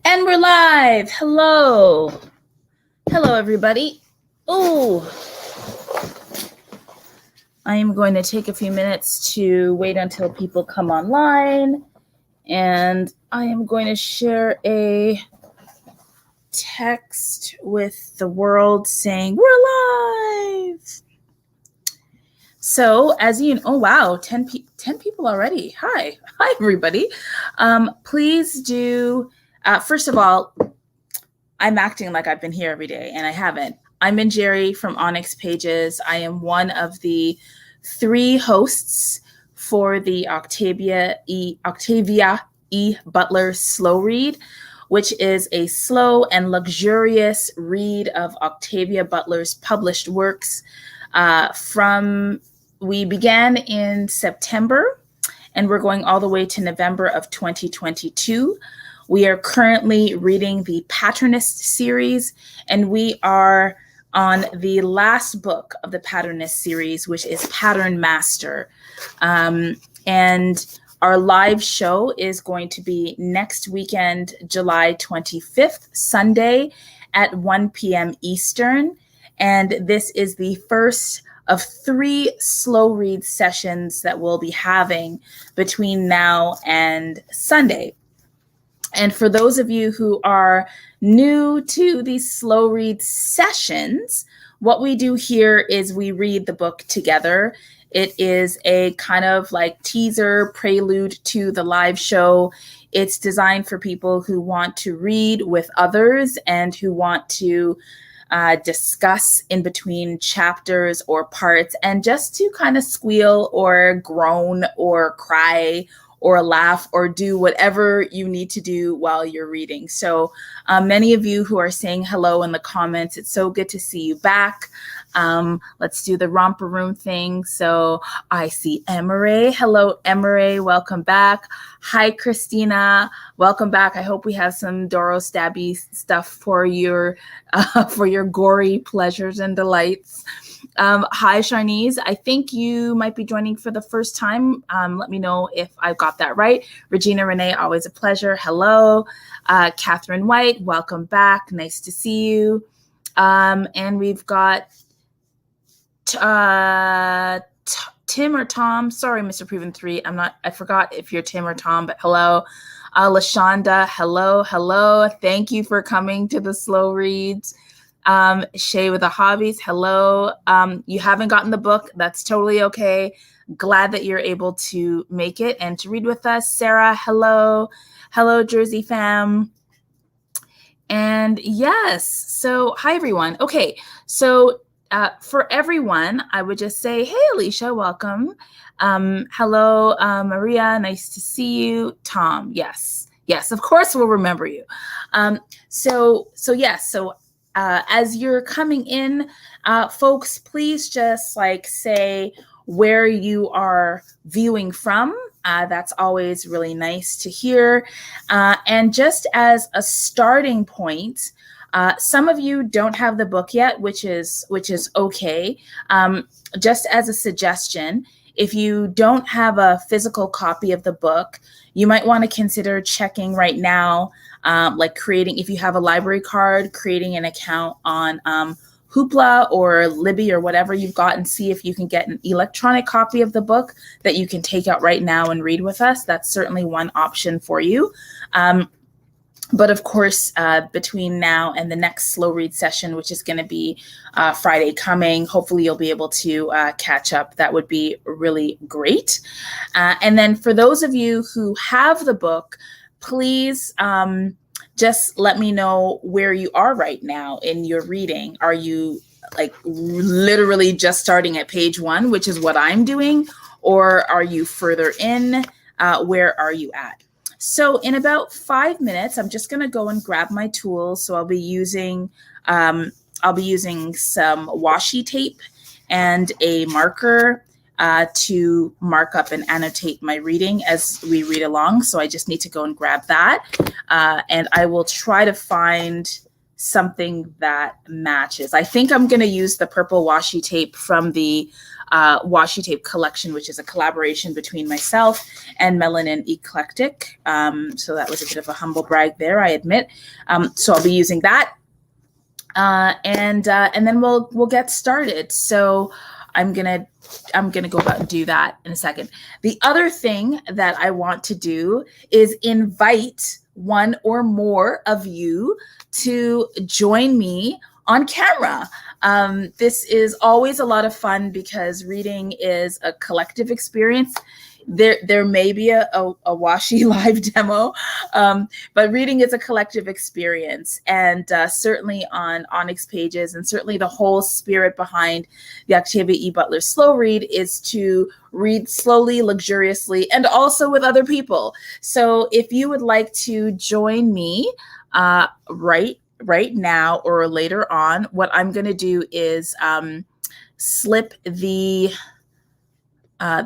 And we're live. Hello. Hello, everybody. Oh, I am going to take a few minutes to wait until people come online. And I am going to share a text with the world saying we're live. So as you know, oh, wow, 10 people already. Hi, everybody. Please do, first of all, I'm acting like I've been here every day, and I haven't. I'm Jerry from ONYX Pages. I am one of the 3 hosts for the Octavia E. Butler Slow Read, which is a slow and luxurious read of Octavia Butler's published works. We began in September, and we're going all the way to November of 2022. We are currently reading the Patternist series, and we are on the last book of the Patternist series, which is Patternmaster. And our live show is going to be next weekend, July 25th, Sunday at 1 p.m. Eastern. And this is the first of 3 slow read sessions that we'll be having between now and Sunday. And for those of you who are new to these slow read sessions, what we do here is we read the book together. It is a kind of like teaser prelude to the live show. It's designed for people who want to read with others and who want to discuss in between chapters or parts, and just to kind of squeal or groan or cry or laugh or do whatever you need to do while you're reading. So many of you who are saying hello in the comments, it's so good to see you back. Let's do the romper room thing. So I see Emery. Hello, Emery. Welcome back. Hi, Christina. Welcome back. I hope we have some Doro Stabby stuff for your gory pleasures and delights. Hi, Sharnice. I think you might be joining for the first time. Let me know if I got that right. Regina Renee, always a pleasure. Hello. Catherine White, welcome back. Nice to see you. And we've got Tim or Tom. Sorry, Mr. Proven 3. I forgot if you're Tim or Tom, but hello. LaShonda, hello. Thank you for coming to the slow reads. Shay with the hobbies, hello. You haven't gotten the book, that's totally okay. Glad that you're able to make it and to read with us. Sarah, hello. Hello, Jersey fam. And yes, so hi everyone. Okay, so for everyone, I would just say, hey, Alicia, welcome. Hello, Maria, nice to see you. Tom, yes, of course we'll remember you. As you're coming in, folks, please just say where you are viewing from. That's always really nice to hear. And just as a starting point, some of you don't have the book yet, which is okay. Just as a suggestion, if you don't have a physical copy of the book, you might want to consider checking right now, if you have a library card, creating an account on Hoopla or Libby or whatever you've got, and see if you can get an electronic copy of the book that you can take out right now and read with us. That's certainly one option for you. But of course, between now and the next slow read session, which is going to be Friday coming, hopefully you'll be able to catch up. That would be really great. And then for those of you who have the book, please just let me know where you are right now in your reading. Are you literally just starting at page 1, which is what I'm doing, or are you further in? Where are you at? So in about 5 minutes, I'm just going to go and grab my tools. So I'll be using some washi tape and a marker to mark up and annotate my reading as we read along. So I just need to go and grab that. And I will try to find something that matches. I think I'm going to use the purple washi tape from the washi tape collection, which is a collaboration between myself and Melanin Eclectic. So that was a bit of a humble brag there, I admit. So I'll be using that. And then we'll get started. So I'm gonna go about and do that in a second. The other thing that I want to do is invite one or more of you to join me on camera. This is always a lot of fun because reading is a collective experience. There may be a washi live demo, but reading is a collective experience, and certainly on ONYX Pages, and certainly the whole spirit behind the Octavia E. Butler Slow Read is to read slowly, luxuriously, and also with other people. So if you would like to join me right now or later on, what I'm going to do is slip the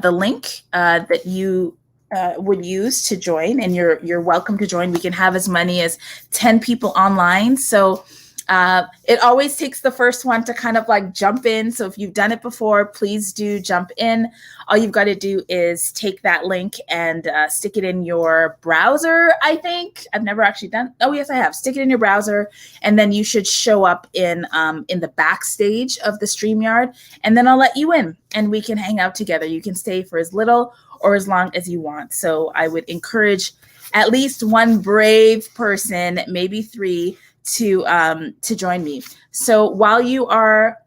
link that you would use to join, and you're welcome to join. We can have as many as 10 people online. So it always takes the first one to kind of like jump in. So if you've done it before, please do jump in. All you've got to do is take that link and stick it in your browser. I think I've never actually done. Oh yes, I have. Stick it in your browser, and then you should show up in the backstage of the StreamYard, and then I'll let you in, and we can hang out together. You can stay for as little or as long as you want. So I would encourage at least one brave person, maybe 3, to join me. So while you are,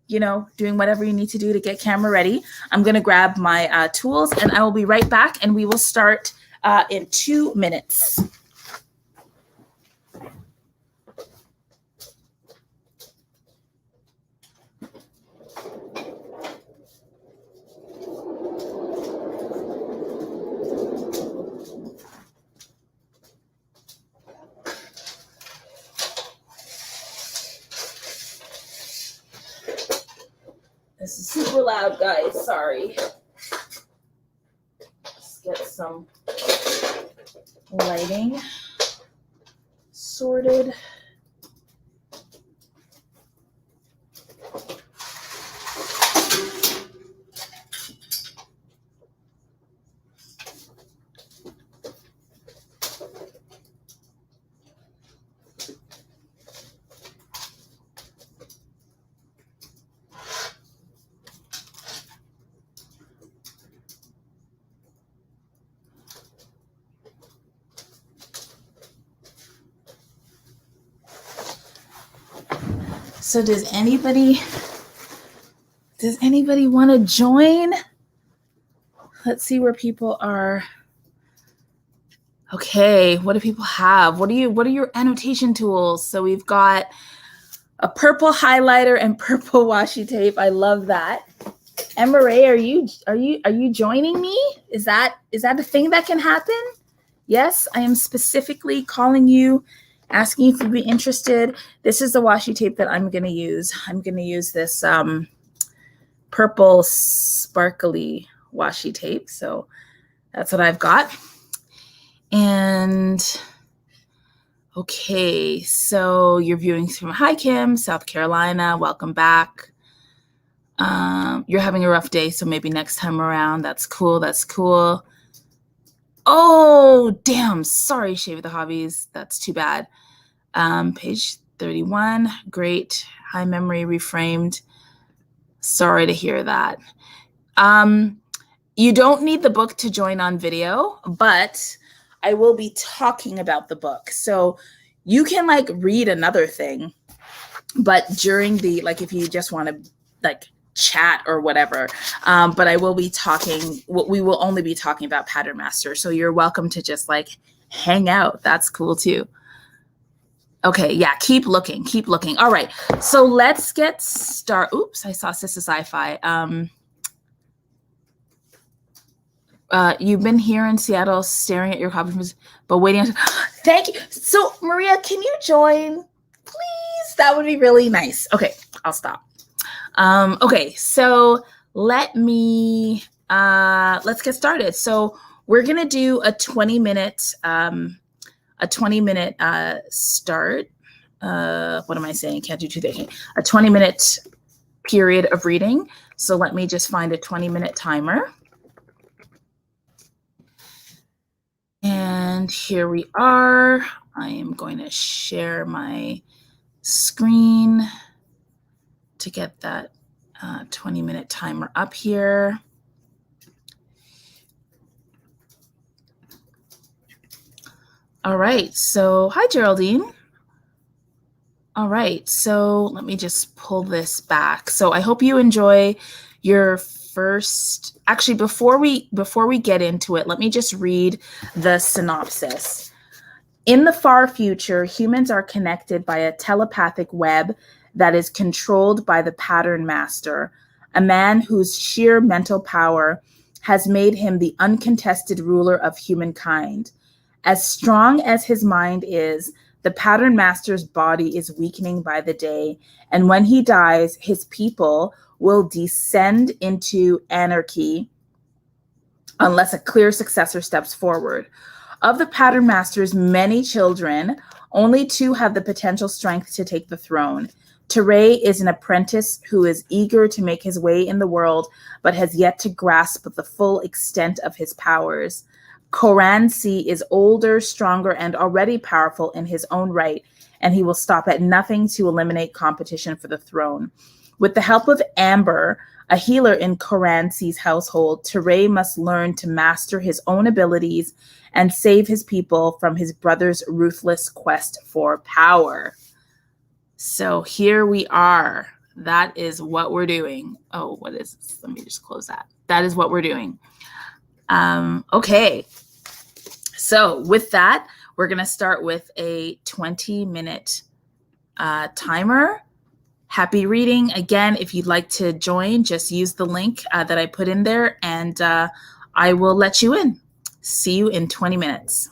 doing whatever you need to do to get camera ready, I'm going to grab my tools, and I will be right back, and we will start in 2 minutes. This is super loud, guys. Sorry. Let's get some lighting sorted. So does anybody want to join? Let's see where people are. Okay, what do people have? What are your annotation tools? So we've got a purple highlighter and purple washi tape. I love that. Emma Ray, are you joining me? Is that a thing that can happen? Yes, I am specifically calling you, asking you if you'd be interested. This is the washi tape that I'm going to use. I'm going to use this purple sparkly washi tape. So that's what I've got. And okay, so you're viewing from, hi Kim, South Carolina, welcome back. You're having a rough day, so maybe next time around. That's cool, that's cool. Oh, damn, sorry, Shave with the Hobbies, that's too bad. Page 31, great, high memory reframed. Sorry to hear that. You don't need the book to join on video, but I will be talking about the book. So you can like read another thing, but during the, like if you just want to like chat or whatever, but I will be talking, we will only be talking about Patternmaster. So you're welcome to just like hang out. That's cool too. Okay, yeah, keep looking, keep looking. All right, so let's get started. Oops, I saw Sister Sci-Fi. You've been here in Seattle staring at your copies, but waiting. Thank you. So Maria, can you join, please? That would be really nice. Okay, I'll stop. Okay, so let's get started. So we're gonna do a 20-minute start. what am I saying? Can't do 2:30. A 20-minute period of reading. So let me just find a 20-minute timer. And here we are. I am going to share my screen to get that 20-minute timer up here. All right, so hi, Geraldine. All right, so let me just pull this back. So I hope you enjoy your first, actually, before we get into it, let me just read the synopsis. In the far future, humans are connected by a telepathic web that is controlled by the Patternmaster, a man whose sheer mental power has made him the uncontested ruler of humankind. As strong as his mind is, the Patternmaster's body is weakening by the day, and when he dies, his people will descend into anarchy unless a clear successor steps forward. Of the Patternmaster's many children, only 2 have the potential strength to take the throne. Teray is an apprentice who is eager to make his way in the world, but has yet to grasp the full extent of his powers. Koransi is older, stronger, and already powerful in his own right, and he will stop at nothing to eliminate competition for the throne. With the help of Amber, a healer in Koransi's household, Teray must learn to master his own abilities and save his people from his brother's ruthless quest for power. So here we are. That is what we're doing. Oh, what is this? Let me just close that. That is what we're doing. Okay. So with that, we're going to start with a 20-minute timer. Happy reading. Again, if you'd like to join, just use the link that I put in there, and I will let you in. See you in 20 minutes.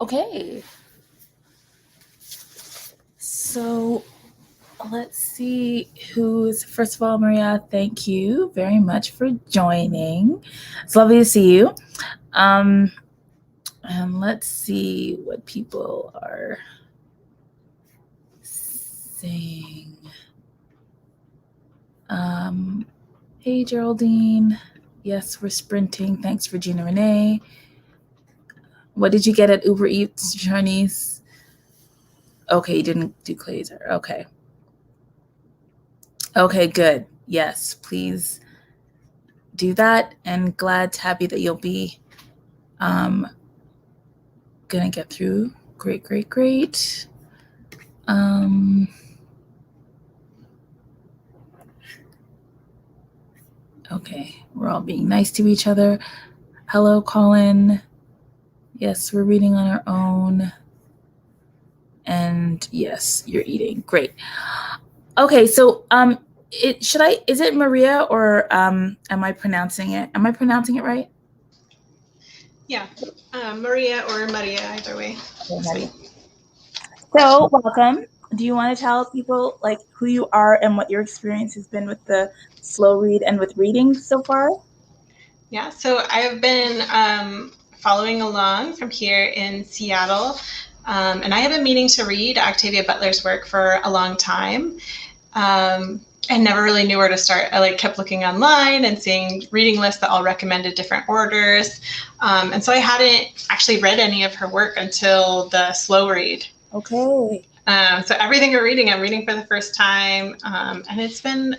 Okay. So let's see first of all, Maria, thank you very much for joining. It's lovely to see you. And let's see what people are saying. Hey, Geraldine. Yes, we're sprinting. Thanks, Regina Renee. What did you get at Uber Eats, Chinese? Okay, you didn't do Glazer. Okay. Okay, good. Yes, please do that. And happy that you'll be gonna get through. Great, great, great. Okay, we're all being nice to each other. Hello, Colin. Yes, we're reading on our own. And yes, you're eating. Great. Okay, so is it Maria or am I pronouncing it? Am I pronouncing it right? Yeah, Maria or Maria, either way. Okay, so welcome. Do you want to tell people like who you are and what your experience has been with the slow read and with reading so far? Yeah, so I've been following along from here in Seattle, and I have been meaning to read Octavia Butler's work for a long time. I never really knew where to start. I kept looking online and seeing reading lists that all recommended different orders. And so I hadn't actually read any of her work until the slow read. Okay. So everything I'm reading for the first time. And it's been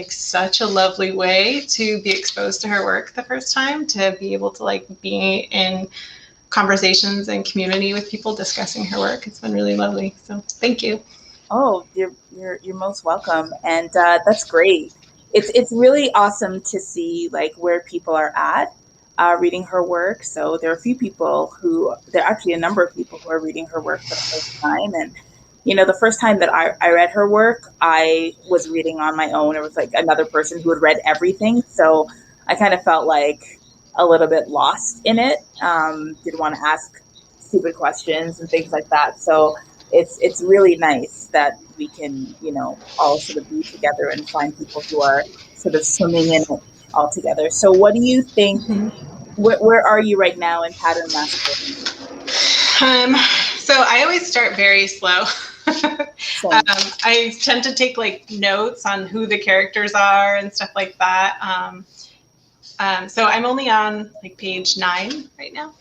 such a lovely way to be exposed to her work the first time, to be able to be in conversations and community with people discussing her work. It's been really lovely. So thank you. Oh, you're most welcome, and that's great. It's really awesome to see where people are at reading her work. So there are actually a number of people who are reading her work for the first time, and the first time that I read her work, I was reading on my own. It was another person who had read everything, so I kind of felt a little bit lost in it. Didn't want to ask stupid questions and things like that. So it's really nice that we can, all sort of be together and find people who are sort of swimming in it all together. So what do you think, where are you right now in Patternmaster? So I always start very slow. I tend to take notes on who the characters are and stuff like that. So I'm only on page 9 right now.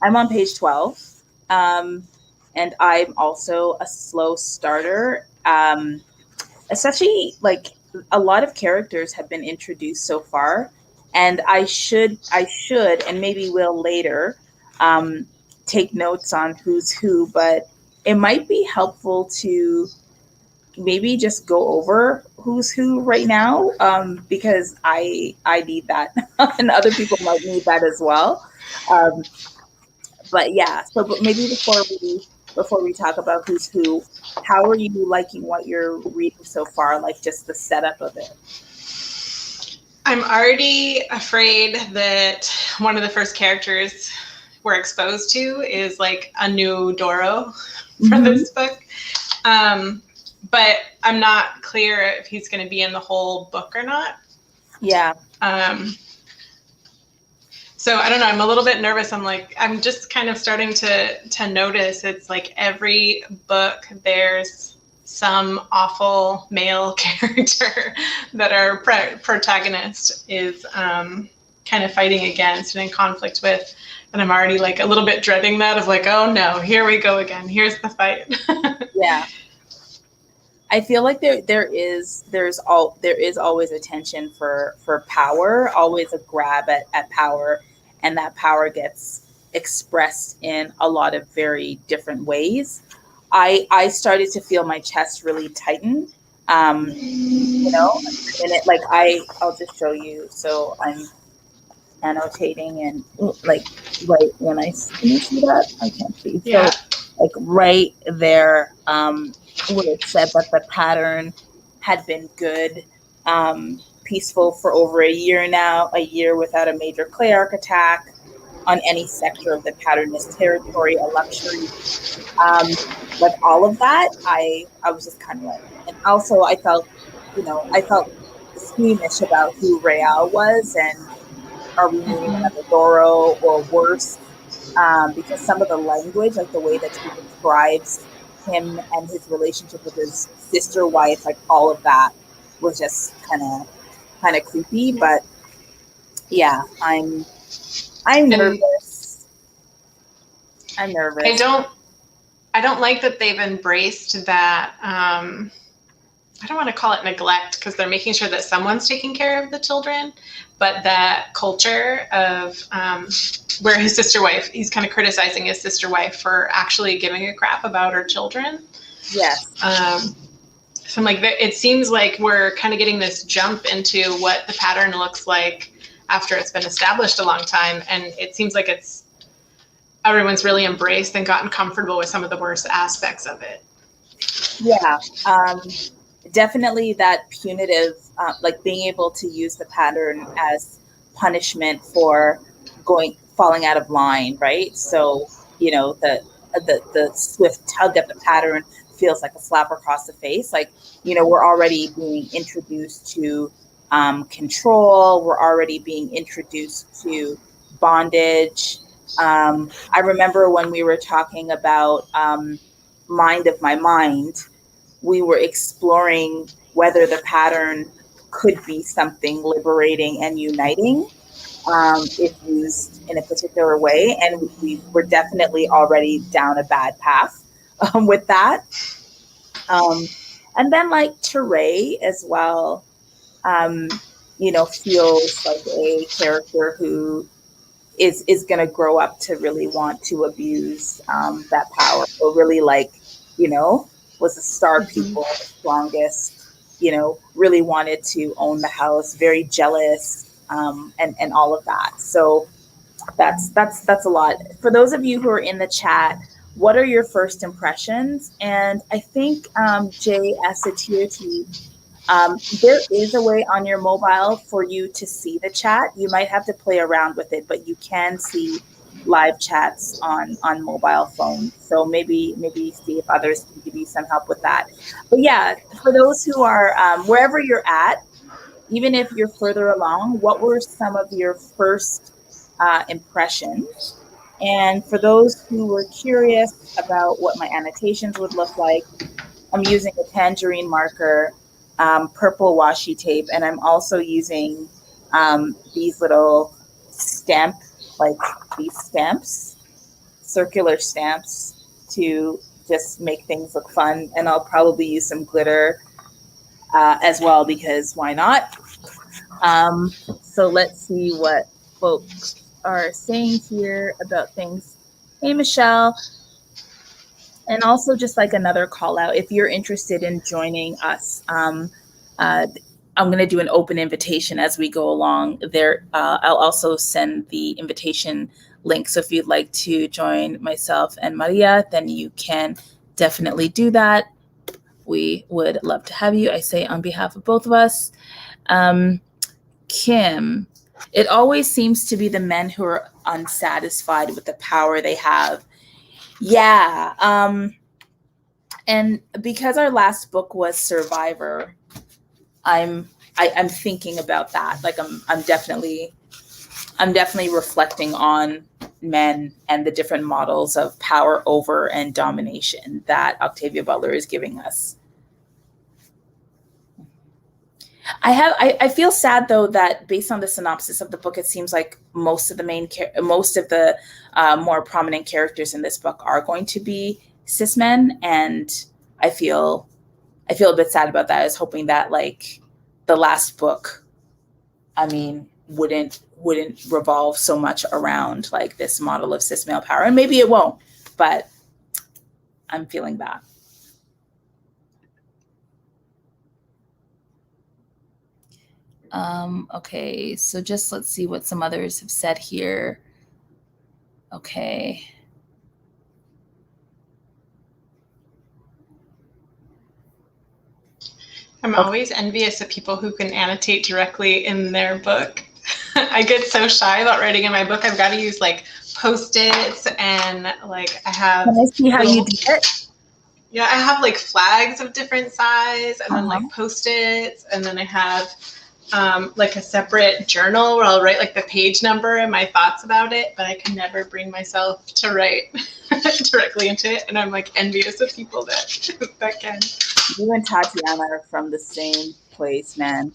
I'm on page 12. And I'm also a slow starter. Especially a lot of characters have been introduced so far, and I should, and maybe will later, take notes on who's who, but it might be helpful to maybe just go over who's who right now, because I need that, and other people might need that as well. But yeah, but maybe before we talk about who's who, how are you liking what you're reading so far? Just the setup of it. I'm already afraid that one of the first characters we're exposed to is a new Doro for this book. But I'm not clear if he's going to be in the whole book or not. Yeah. So I don't know. I'm a little bit nervous. I'm just kind of starting to notice it's every book there's some awful male character that our protagonist is kind of fighting against and in conflict with. And I'm already a little bit dreading that of oh no, here we go again. Here's the fight. Yeah. I feel like there is always a tension for power, always a grab at power, and that power gets expressed in a lot of very different ways. I started to feel my chest really tighten. And I'll just show you. So I'm annotating, and right when can you see that? I can't see. Yeah. So right there, where it said that the pattern had been good, peaceful for over a year now, a year without a major clay arc attack. on any sector of the patternist territory, a luxury, like all of that, I was just kind of like, and also I felt, I felt squeamish about who Real was, and are we meeting another Doro or worse? Because some of the language, like the way that he describes him and his relationship with his sister wife, like all of that was just kind of creepy. But yeah, I'm nervous. I'm nervous. I don't like that they've embraced that. I don't want to call it neglect, because they're making sure that someone's taking care of the children, but that culture of where his sister wife, he's kind of criticizing his sister wife for actually giving a crap about her children. Yes. So I'm like, it seems like we're kind of getting this jump into what the pattern looks like after it's been established a long time, and it seems like everyone's really embraced and gotten comfortable with some of the worst aspects of it. Yeah. Definitely that punitive, like being able to use the pattern as punishment for falling out of line, right? So, the swift tug at the pattern feels like a slap across the face. Like, we're already being introduced to control. We're already being introduced to bondage. I remember when we were talking about Mind of My Mind, we were exploring whether the pattern could be something liberating and uniting if used in a particular way. And we were definitely already down a bad path with that. And then like Teray as well, feels like a character who is going to grow up to really want to abuse that power, or really was a star pupil, the strongest, really wanted to own the house, very jealous, and all of that. So that's a lot. For those of you who are in the chat, what are your first impressions? And I think Jay Asatioti, there is a way on your mobile for you to see the chat. You might have to play around with it, but you can see live chats on mobile phones. So maybe see if others can give you some help with that. But yeah, for those who are wherever you're at, even if you're further along, what were some of your first impressions? And for those who were curious about what my annotations would look like, I'm using a tangerine marker, purple washi tape, and I'm also using these little these stamps, circular stamps, to just make things look fun. And I'll probably use some glitter as well, because why not? So let's see what folks are saying here about things. Hey, Michelle. And also just like another call out, if you're interested in joining us, I'm going to do an open invitation as we go along there. I'll also send the invitation link. So if you'd like to join myself and Maria, then you can definitely do that. We would love to have you. I say on behalf of both of us. Kim, it always seems to be the men who are unsatisfied with the power they have. Yeah. And because our last book was Survivor, I'm thinking about that. Like I'm definitely reflecting on men and the different models of power over and domination that Octavia Butler is giving us. I feel sad though that based on the synopsis of the book, it seems like most of the more prominent characters in this book are going to be cis men, and I feel a bit sad about that. I was hoping that like the last book, wouldn't revolve so much around like this model of cis male power, and maybe it won't, but I'm feeling that. Okay, so just let's see what some others have said here. Okay. I'm always envious of people who can annotate directly in their book. I get so shy about writing in my book. I've got to use like Post-its, and like I have. Can I see how you do it? Yeah, I have like flags of different size, and then Uh-huh. like Post-its, and then I have like a separate journal where I'll write like the page number and my thoughts about it, but I can never bring myself to write directly into it, and I'm like envious of people that that can. You and Tatiana are from the same place, man.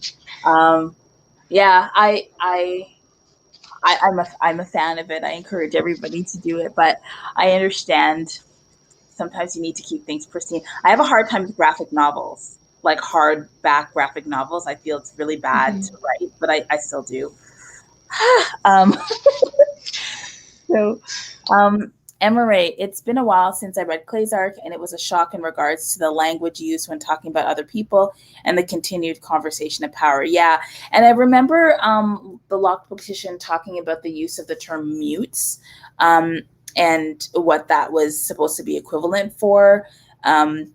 Yeah, I'm a fan of it. I encourage everybody to do it, but I understand sometimes you need to keep things pristine. I have a hard time with graphic novels, like hardback graphic novels. I feel it's really bad to write, but I still do. So, Emery, it's been a while since I read Clay's Arc, and it was a shock in regards to the language used when talking about other people and the continued conversation of power. Yeah, and I remember the Locke petition talking about the use of the term mutes and what that was supposed to be equivalent for. And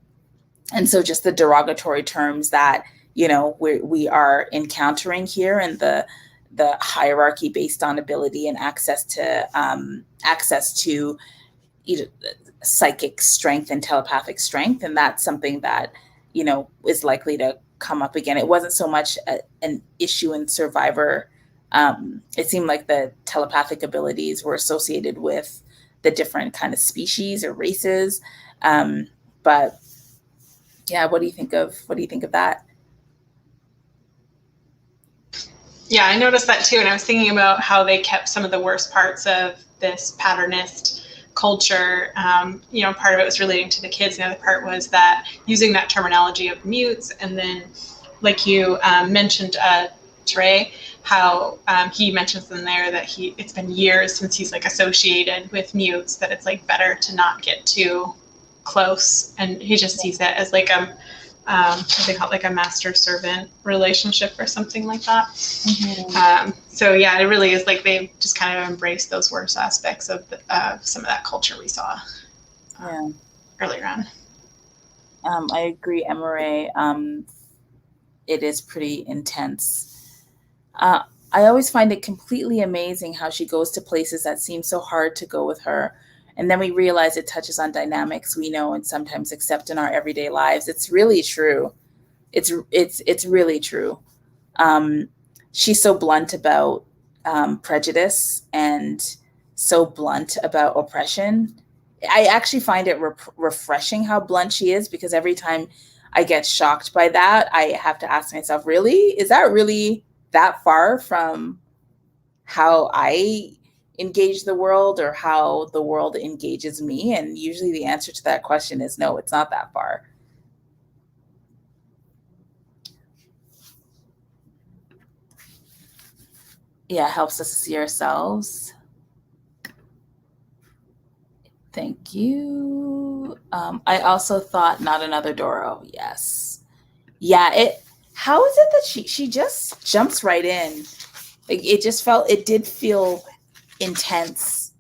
so just the derogatory terms that, you know, we are encountering here, and the hierarchy based on ability and access to you know, psychic strength and telepathic strength. And that's something that, you know, is likely to come up again. It wasn't so much an issue in Survivor. It seemed like the telepathic abilities were associated with the different kind of species or races. But yeah, what do you think of that? Yeah, I noticed that too, and I was thinking about how they kept some of the worst parts of this patternist culture. You know, part of it was relating to the kids, and the other part was that using that terminology of mutes, and then, like you mentioned, Trey, how he mentions in there that it's been years since he's like associated with mutes, that it's like better to not get too close, and he just sees it as like they call it like a master servant relationship or something like that. So yeah, it really is like they've just kind of embraced those worst aspects of some of that culture we saw earlier on. I agree, Emery. It is pretty intense. I always find it completely amazing how she goes to places that seem so hard to go with her. And then we realize it touches on dynamics we know and sometimes accept in our everyday lives. It's really true. It's really true. She's so blunt about prejudice and so blunt about oppression. I actually find it refreshing how blunt she is, because every time I get shocked by that, I have to ask myself, really? Is that really that far from how I engage the world or how the world engages me? And usually the answer to that question is no, it's not that far. Yeah, it helps us see ourselves. Thank you. I also thought not another Doro. Yes. Yeah, how is it that she just jumps right in? Like, it did feel intense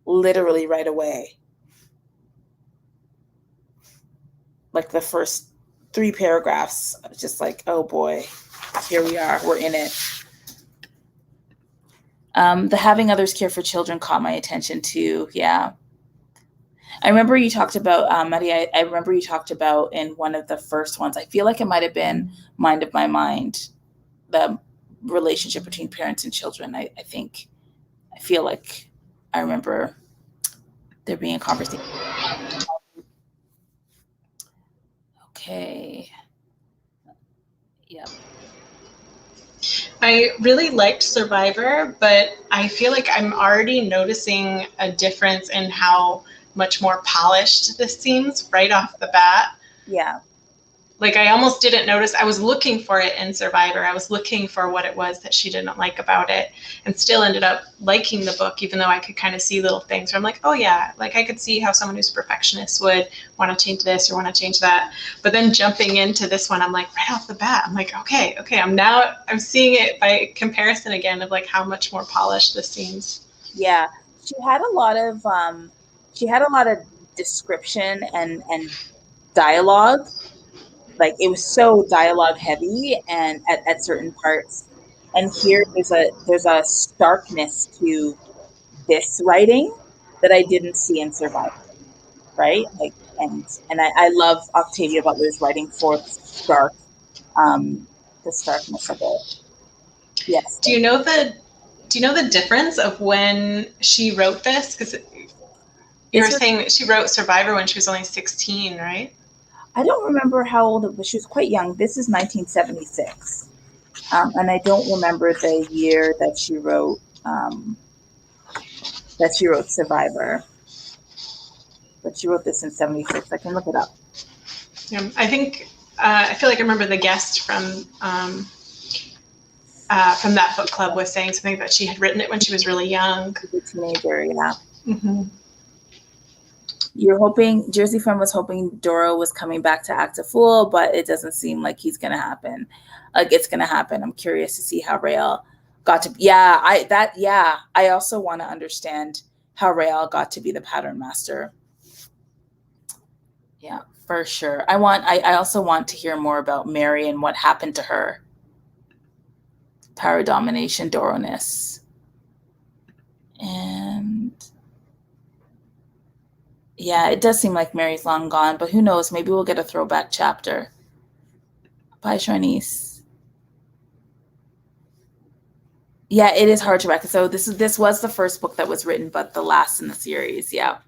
literally right away. Like the first 3 paragraphs, I was just like, oh boy, here we are, we're in it. The having others care for children caught my attention too. Yeah. I remember you talked about, Maria, I remember you talked about in one of the first ones, I feel like it might have been Mind of My Mind, the relationship between parents and children. I feel like I remember there being a conversation. Okay. Yep. I really liked Survivor, but I feel like I'm already noticing a difference in how much more polished this seems right off the bat. Yeah. Like I almost didn't notice. I was looking for it in Survivor. I was looking for what it was that she didn't like about it, and still ended up liking the book, even though I could kind of see little things where I'm like, oh yeah, like I could see how someone who's a perfectionist would want to change this or want to change that. But then jumping into this one, I'm like, right off the bat, I'm like, okay, I'm seeing it by comparison again of like how much more polished this seems. Yeah, she had a lot of description and dialogue. Like it was so dialogue heavy and at certain parts. And here there's a starkness to this writing that I didn't see in Survivor, right? Like, and I love Octavia Butler's writing for the starkness of it. Yes. Do you know the difference of when she wrote this? Because you were saying that she wrote Survivor when she was only 16, right? I don't remember how old it was. She was quite young. This is 1976. And I don't remember the year that she wrote Survivor. But she wrote this in 76. I can look it up. Yeah, I think I feel like I remember the guest from that book club was saying something that she had written it when she was really young. She's a teenager, yeah. Mm-hmm. You're hoping, Jersey Femme was hoping Doro was coming back to act a fool, but it doesn't seem like he's gonna happen. Like it's gonna happen. I'm curious to see how Rael got to. I also want to understand how Rael got to be the Patternmaster. Yeah, for sure. I also want to hear more about Mary and what happened to her. Power domination, Doroness. And yeah, it does seem like Mary's long gone, but who knows? Maybe we'll get a throwback chapter. Bye, Charnice. Yeah, it is hard to reckon. So this was the first book that was written, but the last in the series. Yeah.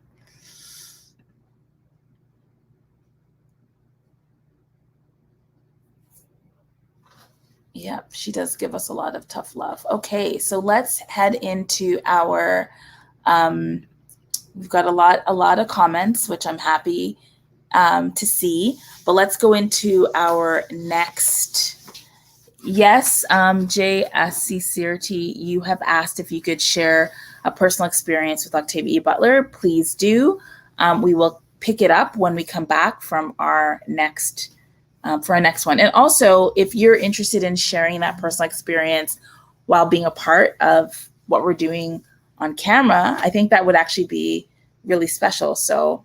Yep, she does give us a lot of tough love. Okay, so let's head into our we've got a lot of comments, which I'm happy to see. But let's go into our next. Yes, JSC Sirty, you have asked if you could share a personal experience with Octavia E. Butler. Please do. We will pick it up when we come back from our next for our next one. And also, if you're interested in sharing that personal experience while being a part of what we're doing on camera, I think that would actually be really special. So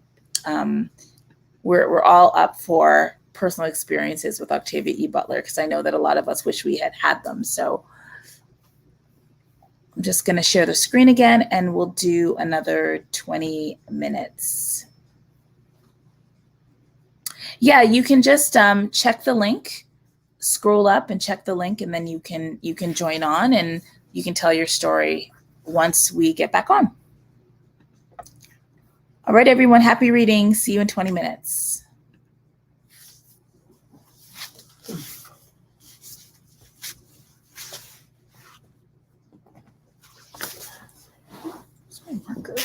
we're all up for personal experiences with Octavia E. Butler because I know that a lot of us wish we had them. So I'm just going to share the screen again and we'll do another 20 minutes. Yeah, you can just check the link, scroll up and check the link, and then you can join on and you can tell your story once we get back on. All right, everyone, happy reading. See you in 20 minutes. Where's my marker?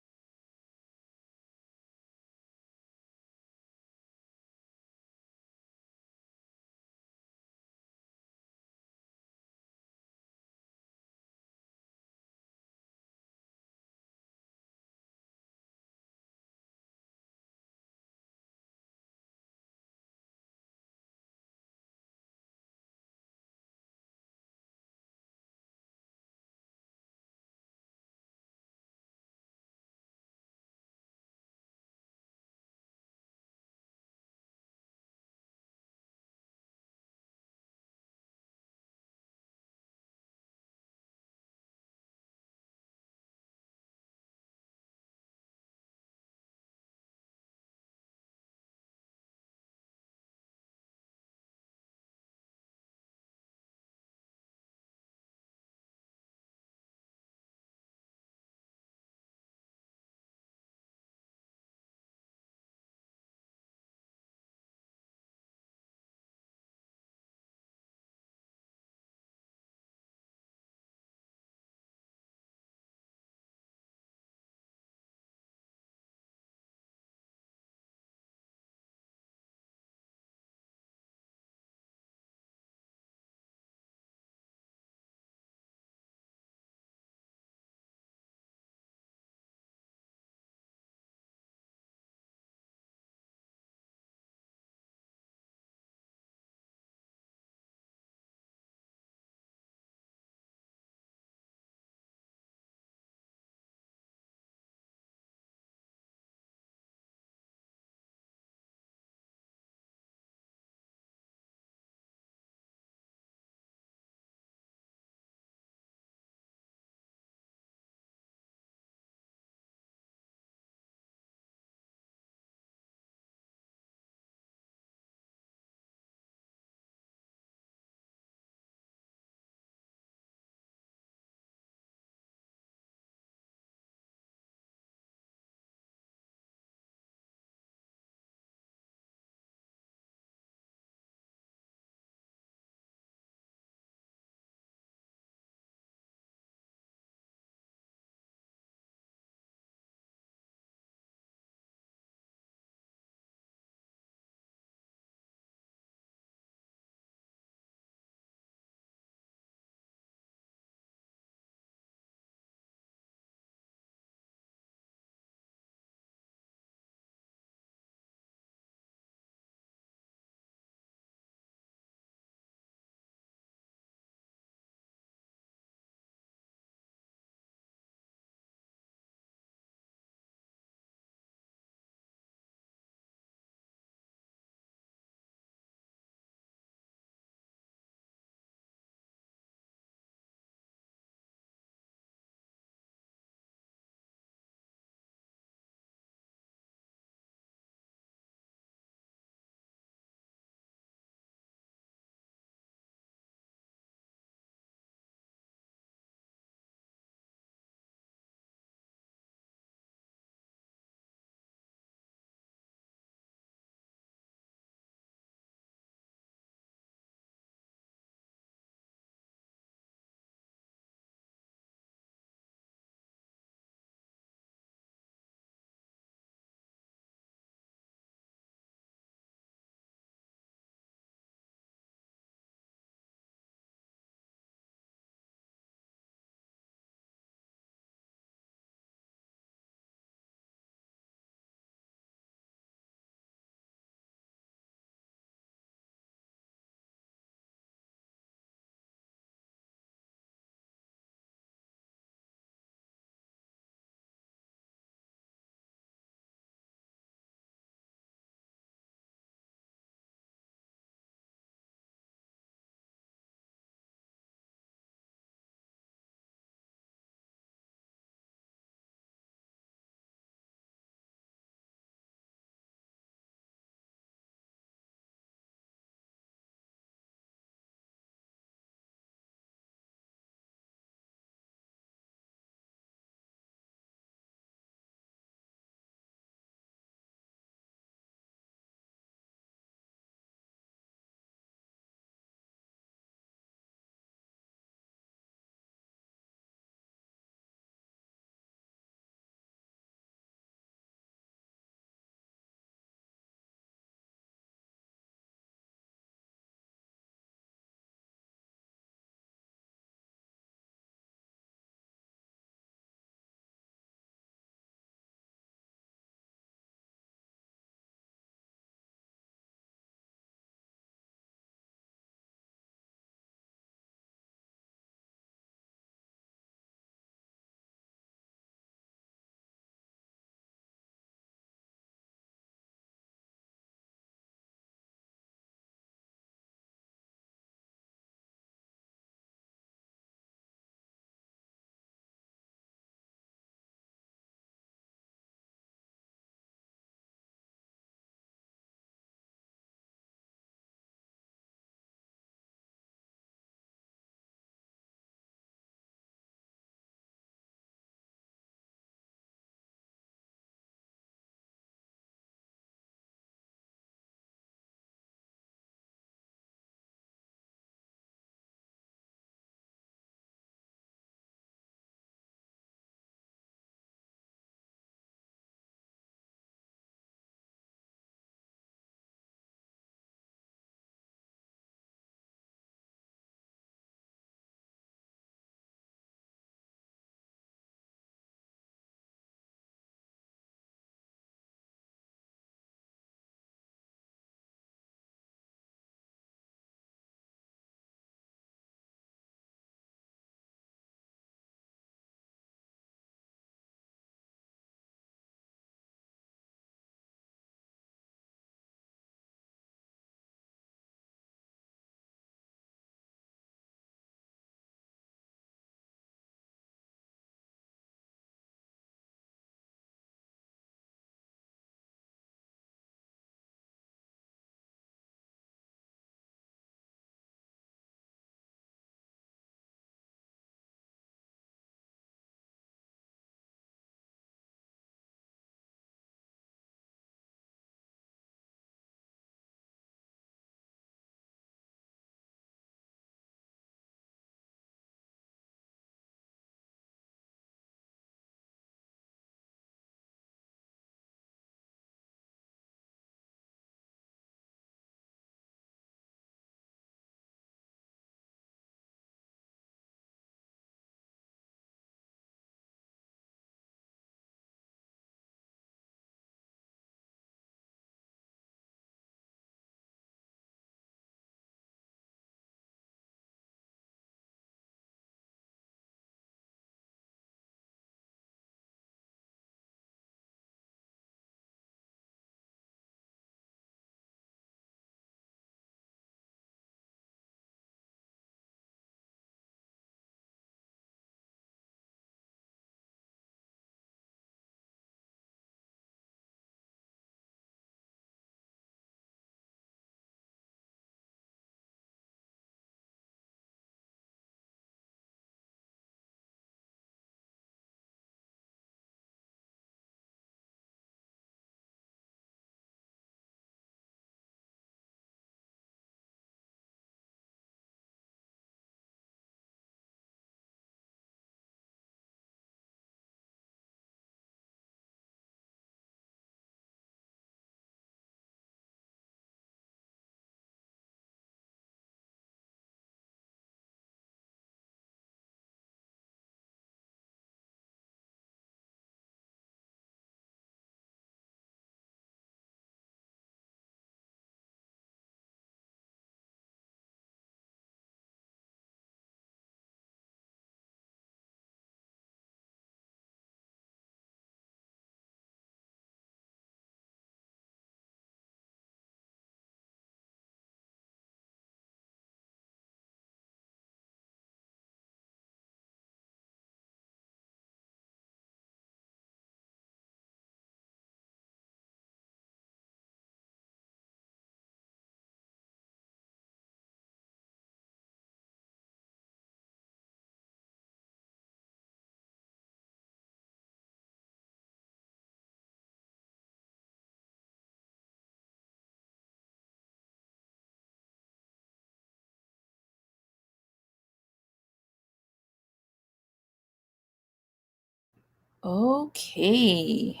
Okay.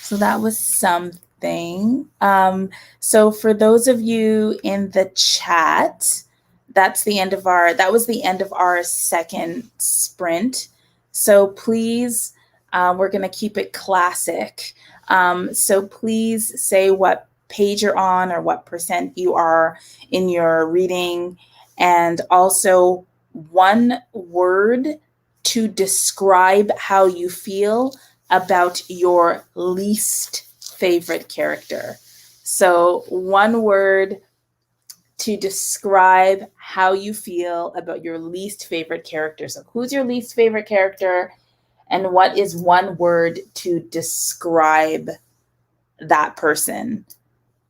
So that was something. So for those of you in the chat, that was the end of our second sprint. So please, we're going to keep it classic. So please say what page you're on or what percent you are in your reading, and also one word to describe how you feel about your least favorite character. So one word to describe how you feel about your least favorite character. So who's your least favorite character, and what is one word to describe that person?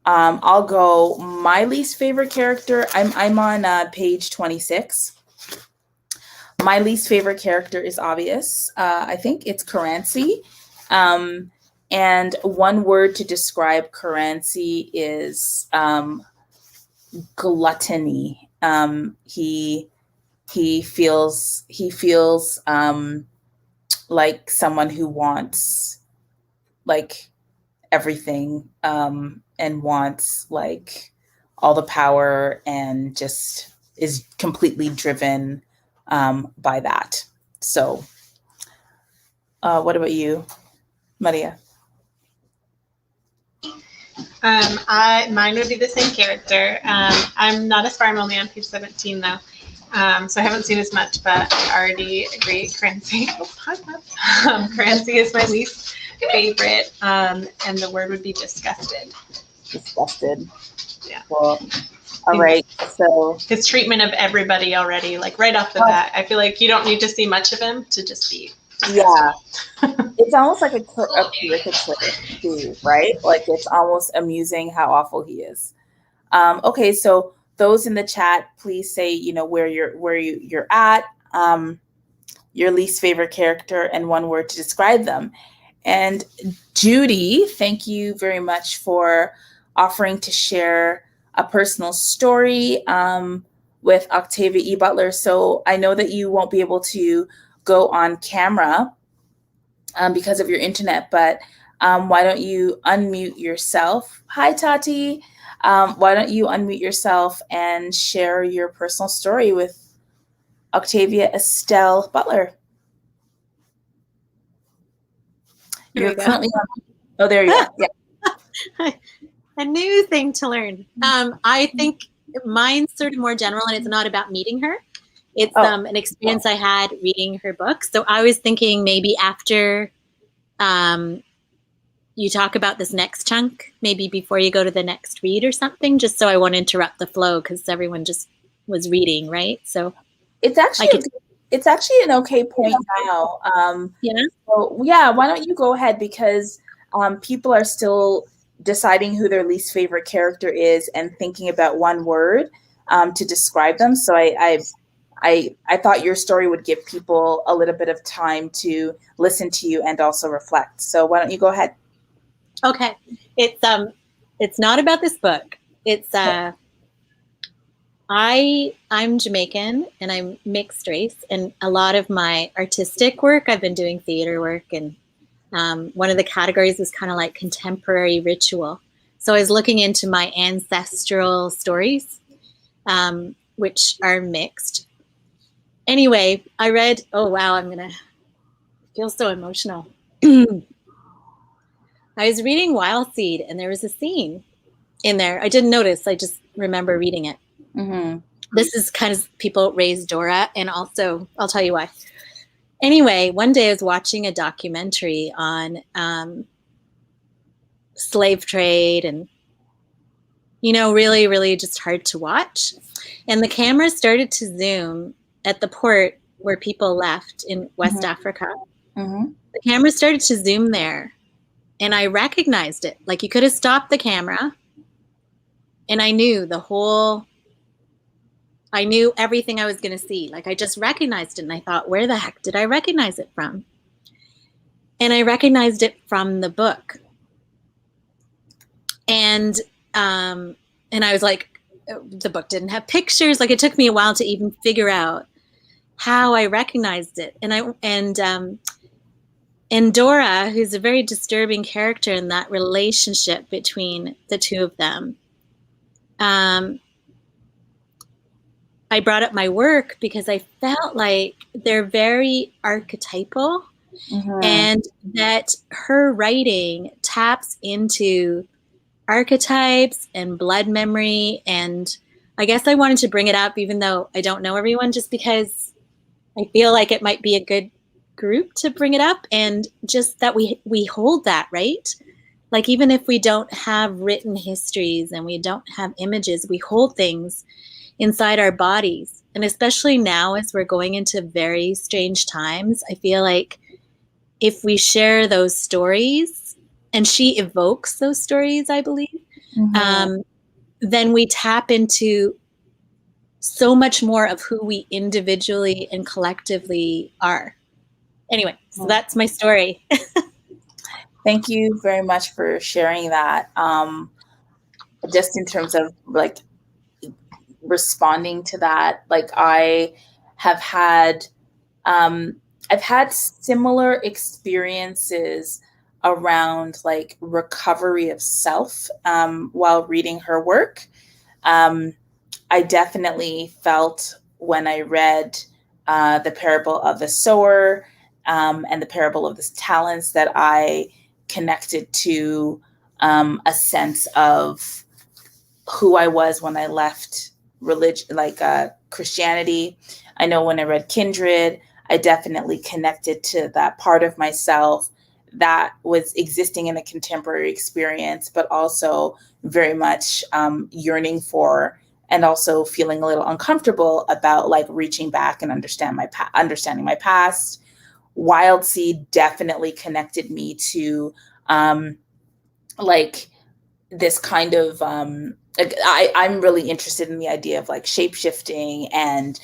I'll go my least favorite character. I'm on page 26. My least favorite character is obvious. I think it's Carancy. And one word to describe Carancy is gluttony. He feels like someone who wants like everything, and wants like all the power, and just is completely driven by that. So what about you, Maria? Mine would be the same character. I'm not as far. I'm only on page 17 though. So I haven't seen as much, but I already agree. Crancy. Crancy is my least favorite. And the word would be disgusted. Disgusted. Yeah. Well, all right. So his treatment of everybody already, like right off the bat, I feel like you don't need to see much of him to just be disgusted. Yeah. It's almost like a caricature too, right? Like it's almost amusing how awful he is. Okay, so those in the chat, please say where you're at, your least favorite character, and one word to describe them. And Judy, thank you very much for offering to share a personal story with Octavia E. Butler. So I know that you won't be able to go on camera because of your internet, but why don't you unmute yourself? Hi, Tati. Why don't you unmute yourself and share your personal story with Octavia Estelle Butler? You're currently on. Oh, there you go. Yeah. A new thing to learn. I think mine's sort of more general, and it's not about meeting her. It's an experience I had reading her book. So I was thinking maybe after you talk about this next chunk, maybe before you go to the next read or something, just so I won't interrupt the flow because everyone just was reading, right? So it's actually an okay point now. Yeah. So yeah, why don't you go ahead, because people are still deciding who their least favorite character is and thinking about one word to describe them. So I thought your story would give people a little bit of time to listen to you and also reflect. So why don't you go ahead? Okay. It's not about this book. It's I'm Jamaican and I'm mixed race, and a lot of my artistic work, I've been doing theater work, and one of the categories was kind of like contemporary ritual. So I was looking into my ancestral stories, which are mixed. Anyway, I read, oh wow, I'm gonna feel so emotional. I was reading Wild Seed, and there was a scene in there. I didn't notice, I just remember reading it. Mm-hmm. This is kind of people raised Dora, and also I'll tell you why. Anyway, one day I was watching a documentary on slave trade, and really, really just hard to watch. And the camera started to zoom at the port where people left in West Africa. Mm-hmm. The camera started to zoom there, and I recognized it. Like, you could have stopped the camera, and I knew everything I was going to see. Like, I just recognized it, and I thought, where the heck did I recognize it from? And I recognized it from the book. And I was like, the book didn't have pictures. Like, it took me a while to even figure out how I recognized it. And Dora, who's a very disturbing character in that relationship between the two of them. I brought up my work because I felt like they're very archetypal, and that her writing taps into archetypes and blood memory. And I guess I wanted to bring it up, even though I don't know everyone, just because I feel like it might be a good group to bring it up, and just that we hold that, right? Like, even if we don't have written histories and we don't have images, we hold things inside our bodies. And especially now, as we're going into very strange times, I feel like if we share those stories, and she evokes those stories, I believe, then we tap into so much more of who we individually and collectively are. Anyway, so that's my story. Thank you very much for sharing that. Just in terms of like responding to that, like I have had, I've had similar experiences around like recovery of self while reading her work. I definitely felt when I read the parable of the sower and the parable of the talents that I connected to a sense of who I was when I left religion, like Christianity. I know when I read Kindred, I definitely connected to that part of myself that was existing in a contemporary experience, but also very much yearning for, and also feeling a little uncomfortable about like reaching back and understanding my past. Wild Seed definitely connected me to like this kind of I'm really interested in the idea of like shape shifting, and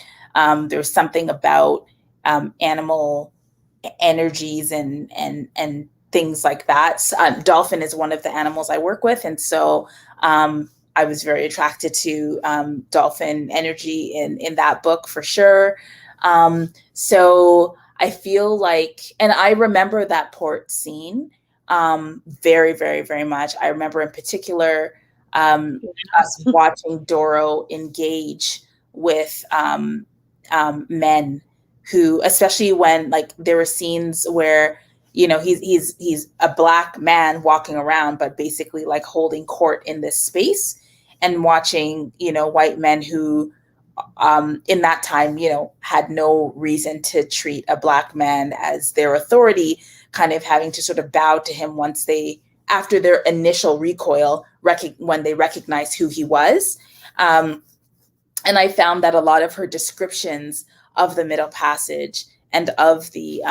there's something about animal energies and things like that. Dolphin is one of the animals I work with, and so I was very attracted to dolphin energy in that book for sure. So I feel like, and I remember that port scene very, very, very much. I remember in particular us watching Doro engage with men who, especially when like there were scenes where, you know, he's a Black man walking around, but basically like holding court in this space, and watching, you know, white men who in that time, you know, had no reason to treat a Black man as their authority, kind of having to sort of bow to him once they, after their initial recoil, when they recognized who he was. And I found that a lot of her descriptions of the Middle Passage and of the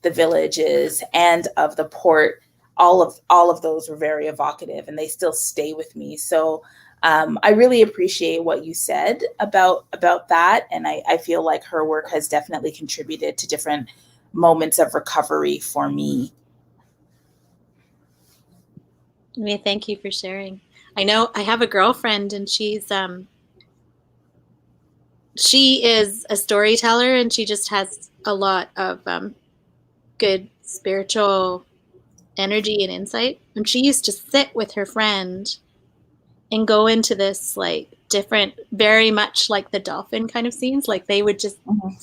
villages and of the port, all of those were very evocative, and they still stay with me. So I really appreciate what you said about that, and I feel like her work has definitely contributed to different moments of recovery for me. I mean, thank you for sharing. I know I have a girlfriend, and she is a storyteller, and she just has a lot of good spiritual energy and insight. And she used to sit with her friend and go into this like different, very much like the dolphin kind of scenes. Like they would just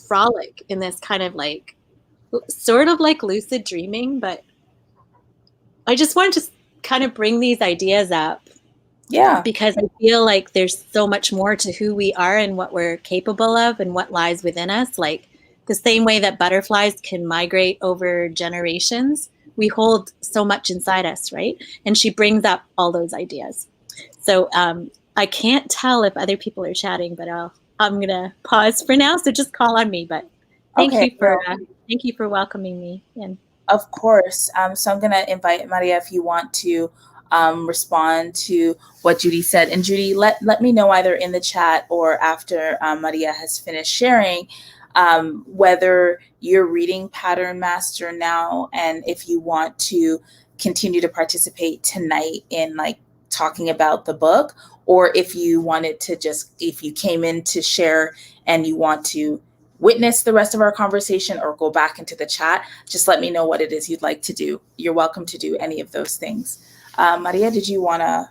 frolic in this kind of like, sort of like lucid dreaming. But I just wanted to kind of bring these ideas up. Yeah. Because I feel like there's so much more to who we are and what we're capable of and what lies within us. Like the same way that butterflies can migrate over generations, we hold so much inside us, right? And she brings up all those ideas. So I can't tell if other people are chatting, but I'm gonna pause for now. So just call on me. But thank you for welcoming me in. Of course. So I'm gonna invite Maria if you want to respond to what Judy said. And Judy, let me know either in the chat or after Maria has finished sharing whether you're reading Patternmaster now, and if you want to continue to participate tonight in like talking about the book, or if you wanted to just, if you came in to share and you want to witness the rest of our conversation or go back into the chat, just let me know what it is you'd like to do. You're welcome to do any of those things. Maria, did you want to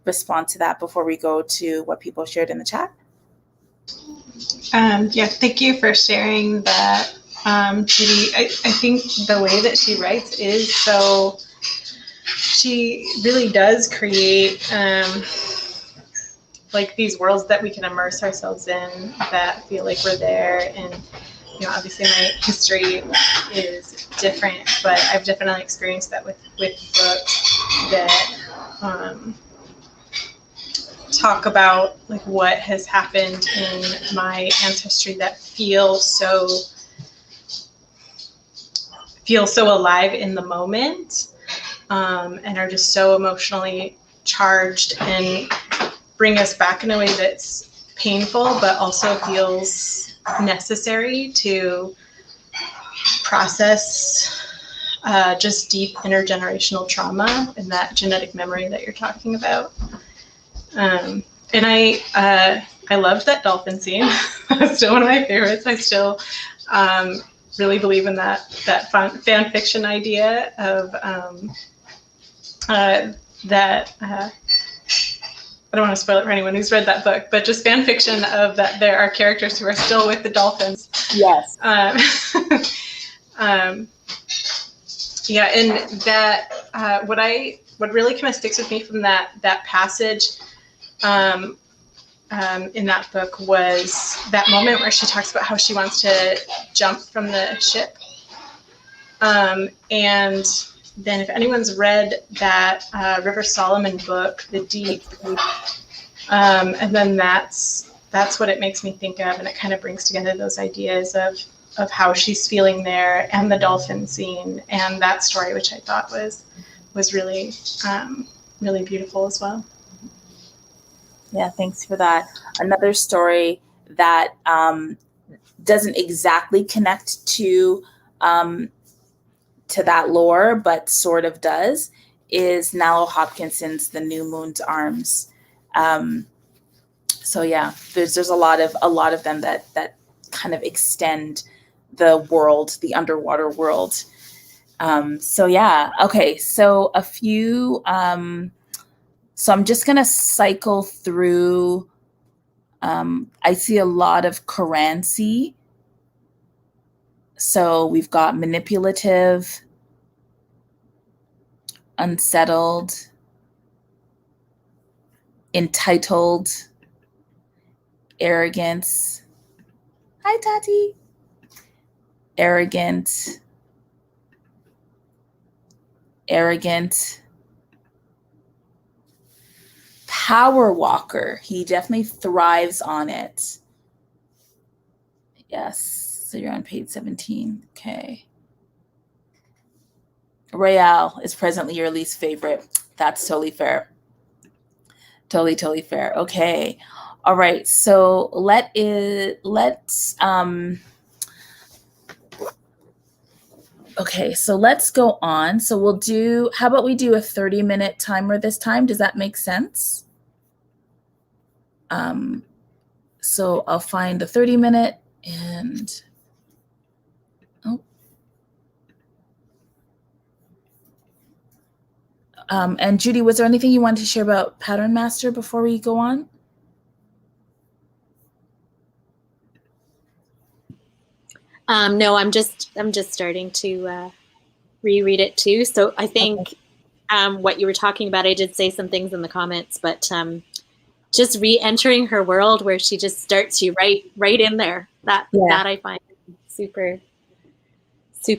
respond to that before we go to what people shared in the chat? Yeah, thank you for sharing that, Judy. I think the way that she writes is so, she really does create like these worlds that we can immerse ourselves in that feel like we're there. And, you know, obviously my history is different, but I've definitely experienced that with books that talk about like what has happened in my ancestry that feel so alive in the moment, and are just so emotionally charged and bring us back in a way that's painful but also feels necessary to process just deep intergenerational trauma and that genetic memory that you're talking about. And I loved that dolphin scene. That's still one of my favorites. I still really believe in that fan fiction idea of that. I don't want to spoil it for anyone who's read that book, but just fan fiction of that there are characters who are still with the dolphins. Yes. Yeah, and that what really kind of sticks with me from that passage in that book was that moment where she talks about how she wants to jump from the ship. And then if anyone's read that River Solomon book, The Deep, and then that's what it makes me think of, and it kind of brings together those ideas of how she's feeling there, and the dolphin scene, and that story, which I thought was really really beautiful as well. Yeah, thanks for that. Another story that doesn't exactly connect to that lore, but sort of does, is Nalo Hopkinson's The New Moon's Arms. So yeah, there's a lot of them that kind of extend the world, the underwater world. So yeah, okay. So a few. So I'm just gonna cycle through. I see a lot of Karansi. So we've got manipulative, unsettled, entitled, arrogance. Hi, Tati. Arrogant, power walker. He definitely thrives on it. Yes. So you're on page 17. Okay. Royale is presently your least favorite. That's totally fair. Totally fair. Okay. All right. So let's okay, so let's go on. So how about we do a 30-minute timer this time? Does that make sense? So I'll find the 30-minute and, and Judy, was there anything you wanted to share about Patternmaster before we go on? No, I'm just starting to reread it too. So I think what you were talking about, I did say some things in the comments, but just re-entering her world where she just starts you right in there. That I find super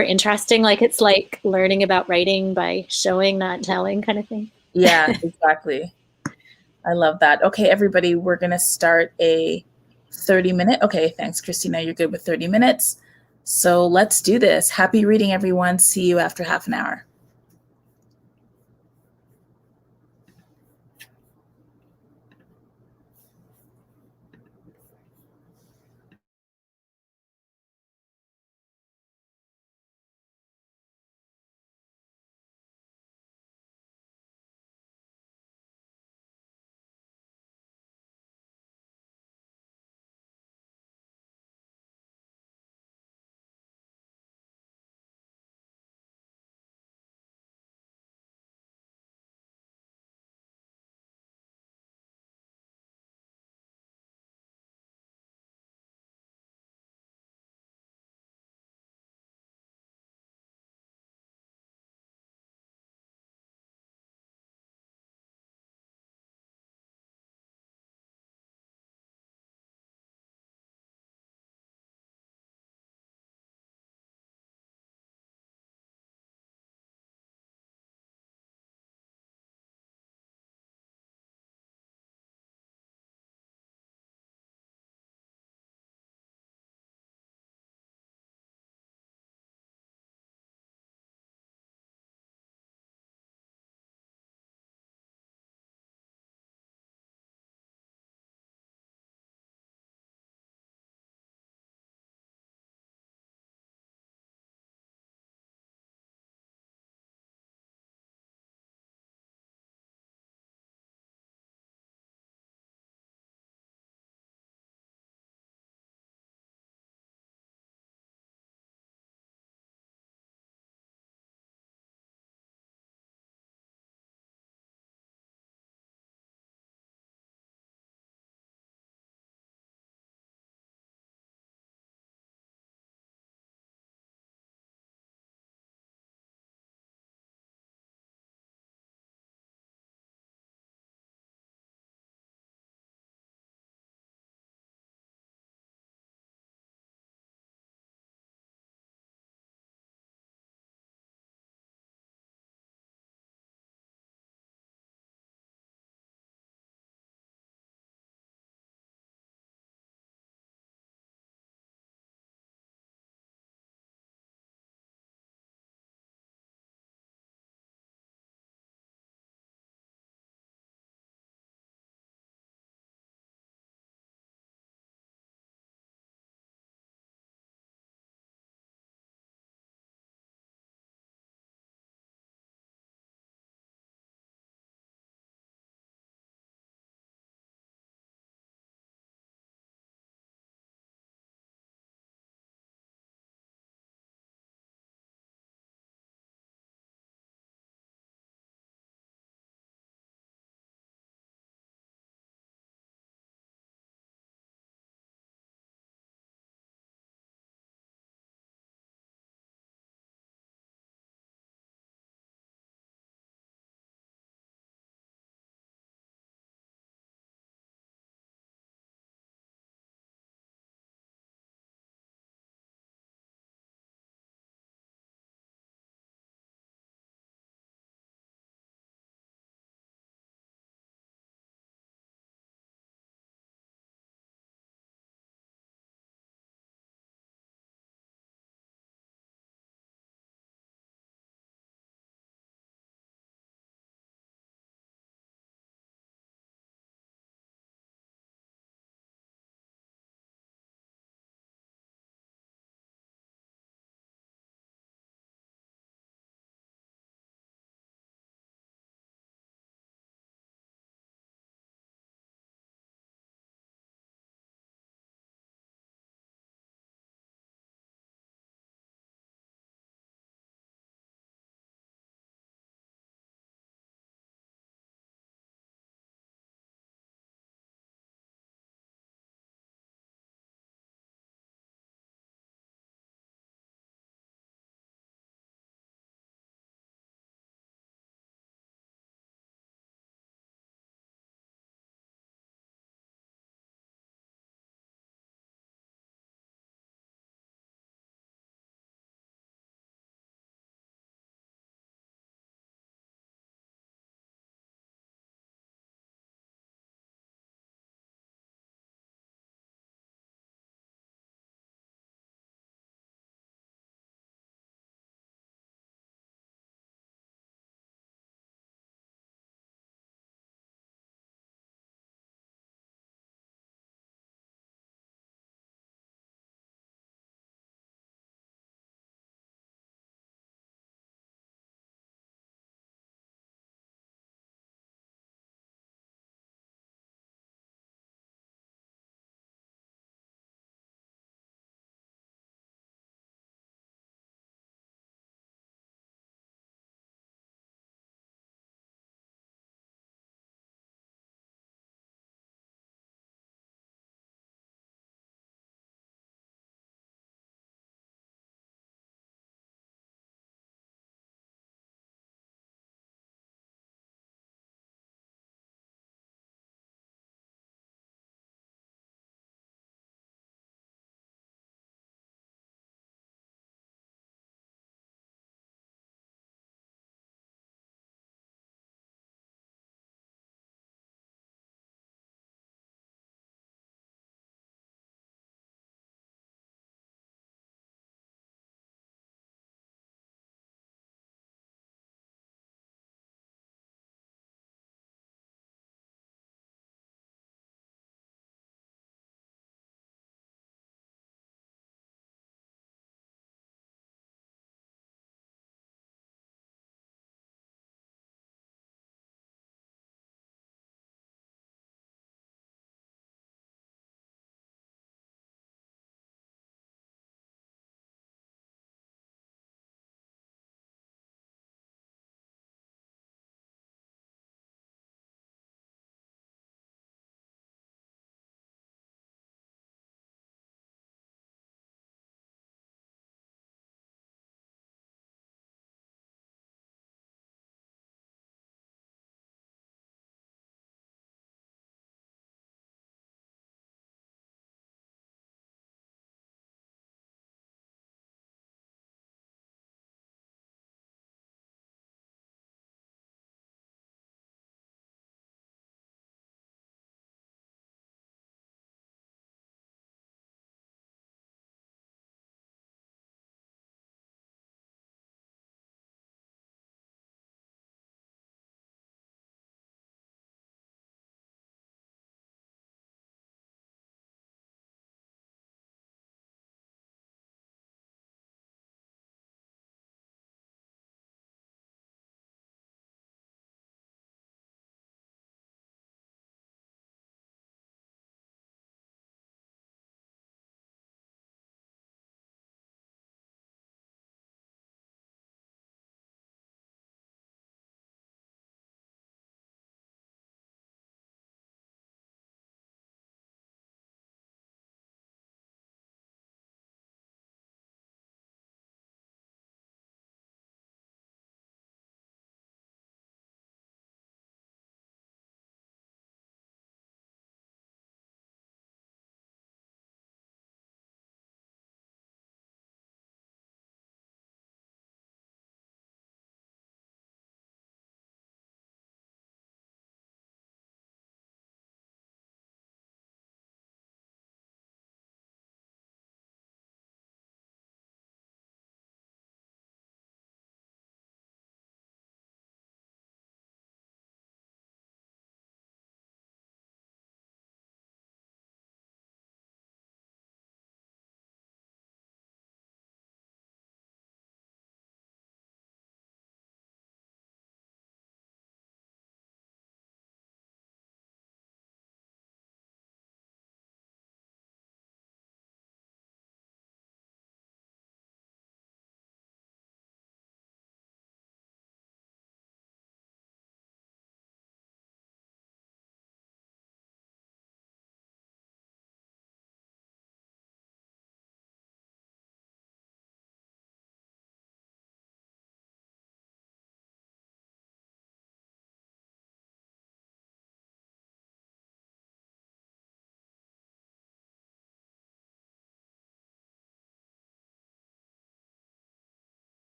interesting. Like it's like learning about writing by showing, not telling kind of thing. Yeah, exactly. I love that. Okay, everybody, we're going to start a 30-minute. Okay, thanks, Christina. You're good with 30 minutes. So let's do this. Happy reading, everyone. See you after half an hour.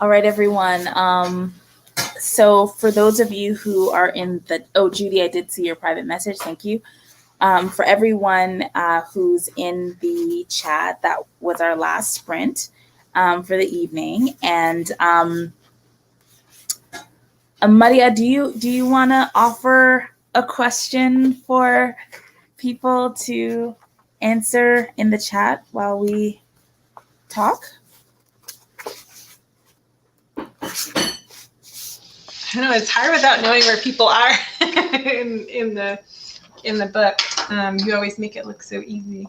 All right, everyone. So for those of you who are in the, oh, Judy, I did see your private message. Thank you. For everyone who's in the chat, that was our last sprint for the evening. And Maria, do you want to offer a question for people to answer in the chat while we talk? I know it's hard without knowing where people are in the book. You always make it look so easy.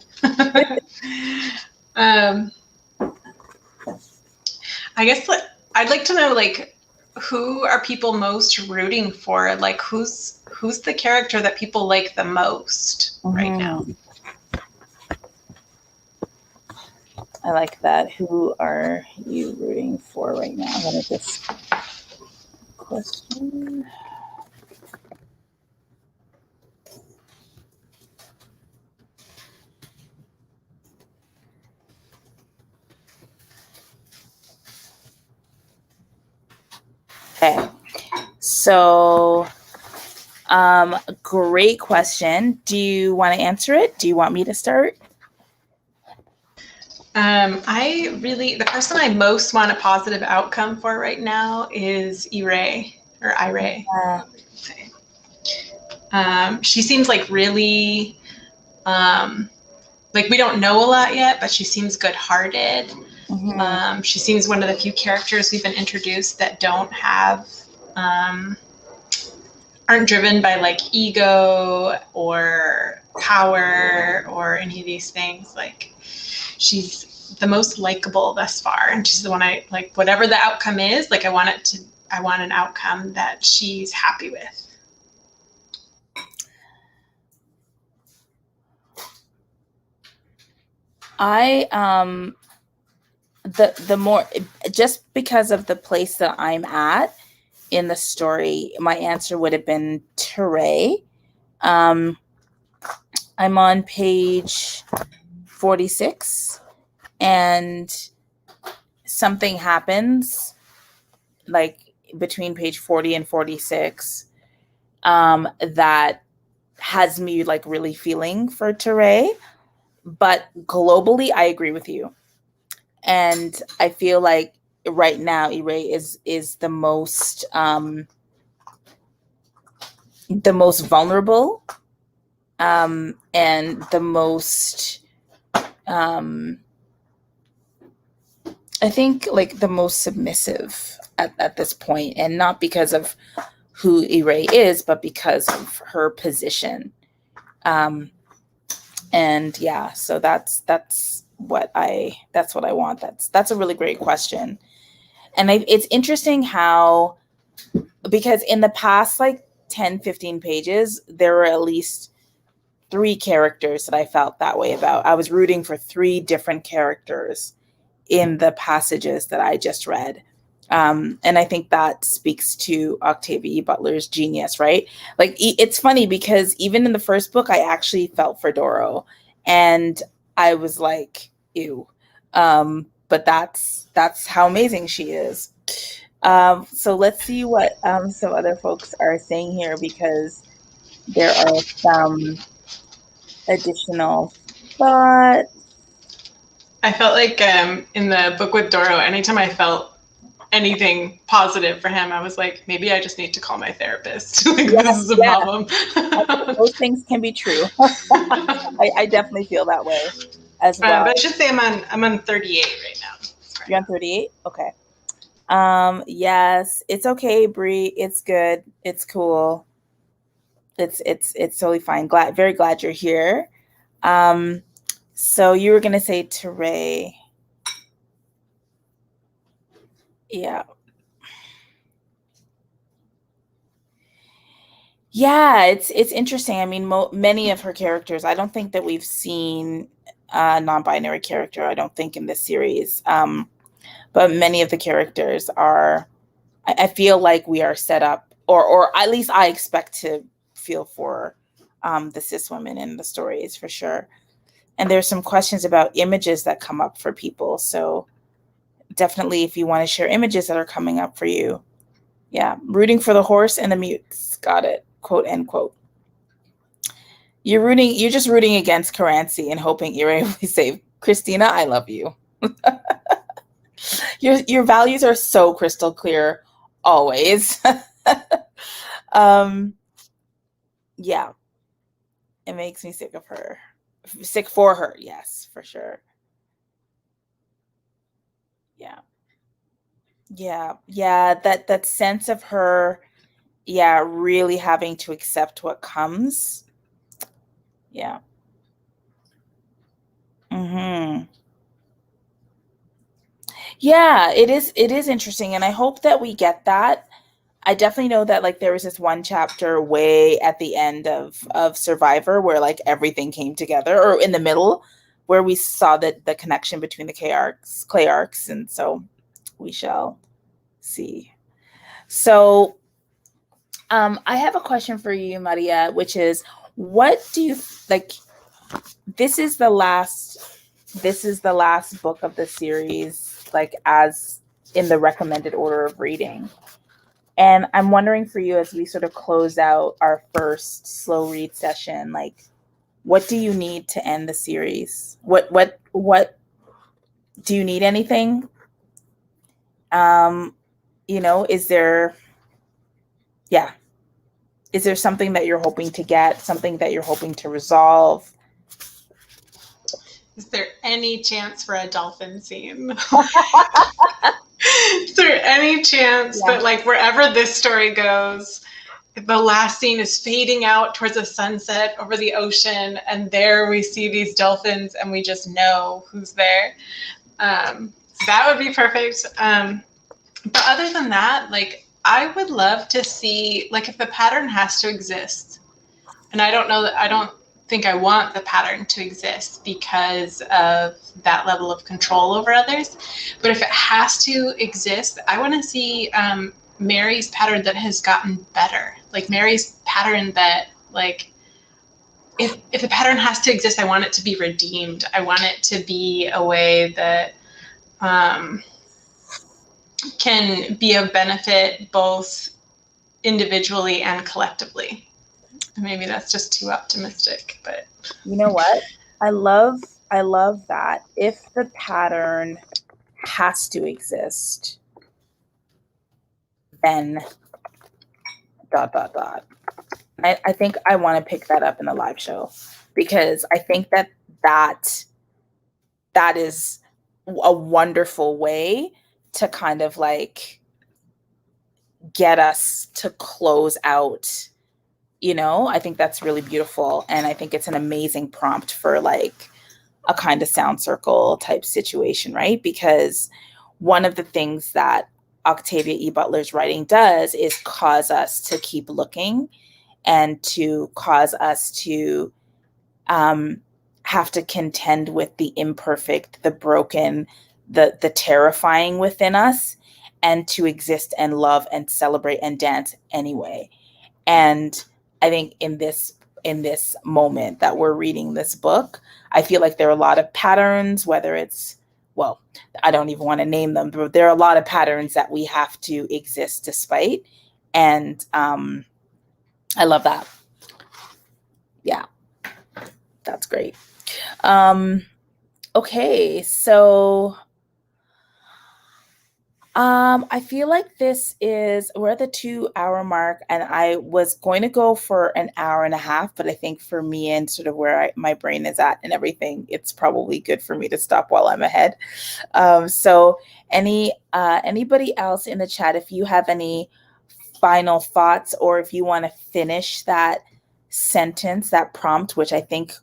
I guess I'd like to know, like, who are people most rooting for? Like, who's the character that people like the most right now? I like that. Who are you rooting for right now? What is this question? Okay, so great question. Do you want to answer it? Do you want me to start? The person I most want a positive outcome for right now is Iray, or Iray. She seems like really, like, we don't know a lot yet, but she seems good-hearted. Mm-hmm. She seems one of the few characters we've been introduced that don't have, aren't driven by like ego or power or any of these things. Like, she's the most likable thus far, and she's the one I like. Whatever the outcome is, like, I want an outcome that she's happy with. The more, just because of the place that I'm at in the story, my answer would have been Teray. I'm on page 46, and something happens like between page 40 and 46 that has me like really feeling for Teray. But globally, I agree with you. And I feel like right now, Iray is the most vulnerable, and the most, I think, like the most submissive at this point, and not because of who Iray is, but because of her position. And yeah, so that's what I want. That's a really great question. And it's interesting how, because in the past like 10, 15 pages, there were at least 3 characters that I felt that way about. I was rooting for 3 different characters in the passages that I just read. And I think that speaks to Octavia E. Butler's genius, right? Like, it's funny because even in the first book, I actually felt for Doro, and I was like, ew. But that's how amazing she is. So let's see what some other folks are saying here, because there are some additional thoughts. I felt like in the book with Doro, anytime I felt anything positive for him, I was like, maybe I just need to call my therapist. Like, this is a problem. Those things can be true. I definitely feel that way as well. But I should say I'm on 38 right now. You're on 38? Okay. Yes, it's okay, Bree. It's good. It's cool. It's totally fine. Very glad you're here. So you were gonna say Teray. Yeah. Yeah, it's interesting. I mean, many of her characters, I don't think that we've seen a non-binary character, I don't think, in this series. But many of the characters are, I feel like we are set up, or at least I expect to feel for the cis women in the stories, for sure. And there's some questions about images that come up for people. So definitely if you want to share images that are coming up for you. Yeah, rooting for the horse and the mutes. Got it. Quote, end quote. You're just rooting against Carancy and hoping you're able to save. Christina, I love you. Your values are so crystal clear always. Yeah. It makes me sick of her. Sick for her, yes, for sure. Yeah. Yeah, that sense of her, yeah, really having to accept what comes. Yeah. Yeah, it is interesting, and I hope that we get that. I definitely know that like there was this one chapter way at the end of Survivor where like everything came together, or in the middle where we saw the connection between the clay arcs, and so we shall see. So I have a question for you, Maria, which is, what do you like? This is the last book of the series, like as in the recommended order of reading. And I'm wondering for you, as we sort of close out our first slow read session, like, what do you need to end the series? What do you need anything? Is there something that you're hoping to get, something that you're hoping to resolve? Is there any chance for a dolphin scene? Is there any chance that like wherever this story goes, the last scene is fading out towards a sunset over the ocean, and there we see these dolphins and we just know who's there? That would be perfect. But other than that, like, I would love to see, like, if the pattern has to exist, and I don't think I want the pattern to exist because of that level of control over others. But if it has to exist, I want to see Mary's pattern that has gotten better. Like Mary's pattern that, like, if the pattern has to exist, I want it to be redeemed. I want it to be a way that can be of benefit both individually and collectively. Maybe that's just too optimistic, but you know what? I love that. If the pattern has to exist, then ... I think I want to pick that up in the live show, because I think that is a wonderful way to kind of like get us to close out. I think that's really beautiful. And I think it's an amazing prompt for like a kind of sound circle type situation, right? Because one of the things that Octavia E. Butler's writing does is cause us to keep looking, and to cause us to have to contend with the imperfect, the broken, the terrifying within us, and to exist and love and celebrate and dance anyway. And I think in this moment that we're reading this book, I feel like there are a lot of patterns, whether it's, well, I don't even want to name them, but there are a lot of patterns that we have to exist despite. And I love that. Yeah, that's great. Okay, so I feel like we're at the 2-hour mark, and I was going to go for an hour and a half, but I think for me and sort of where my brain is at and everything, it's probably good for me to stop while I'm ahead. So anybody else in the chat, if you have any final thoughts, or if you want to finish that sentence, that prompt, which I think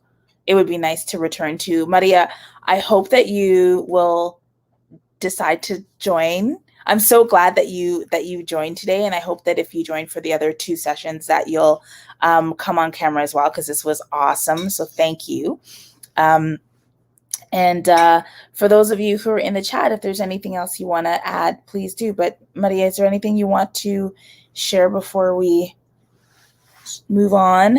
it would be nice to return to. Maria, I hope that you will decide to join. I'm so glad that you joined today, and I hope that if you join for the other 2 sessions that you'll come on camera as well, because this was awesome. So thank you. And for those of you who are in the chat, if there's anything else you want to add, please do. But Maria, is there anything you want to share before we move on?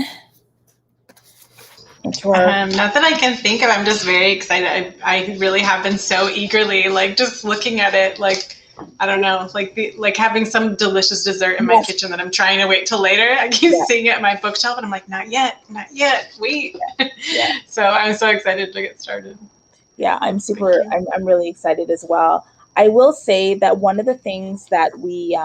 mentor? Not that I can think of. I'm just very excited. I really have been so eagerly, like, just looking at it, like, I don't know, like having some delicious dessert in my kitchen that I'm trying to wait till later. I keep seeing it in my bookshelf and I'm like, not yet, wait. So I'm so excited to get started. Yeah, I'm really excited as well. I will say that one of the things that we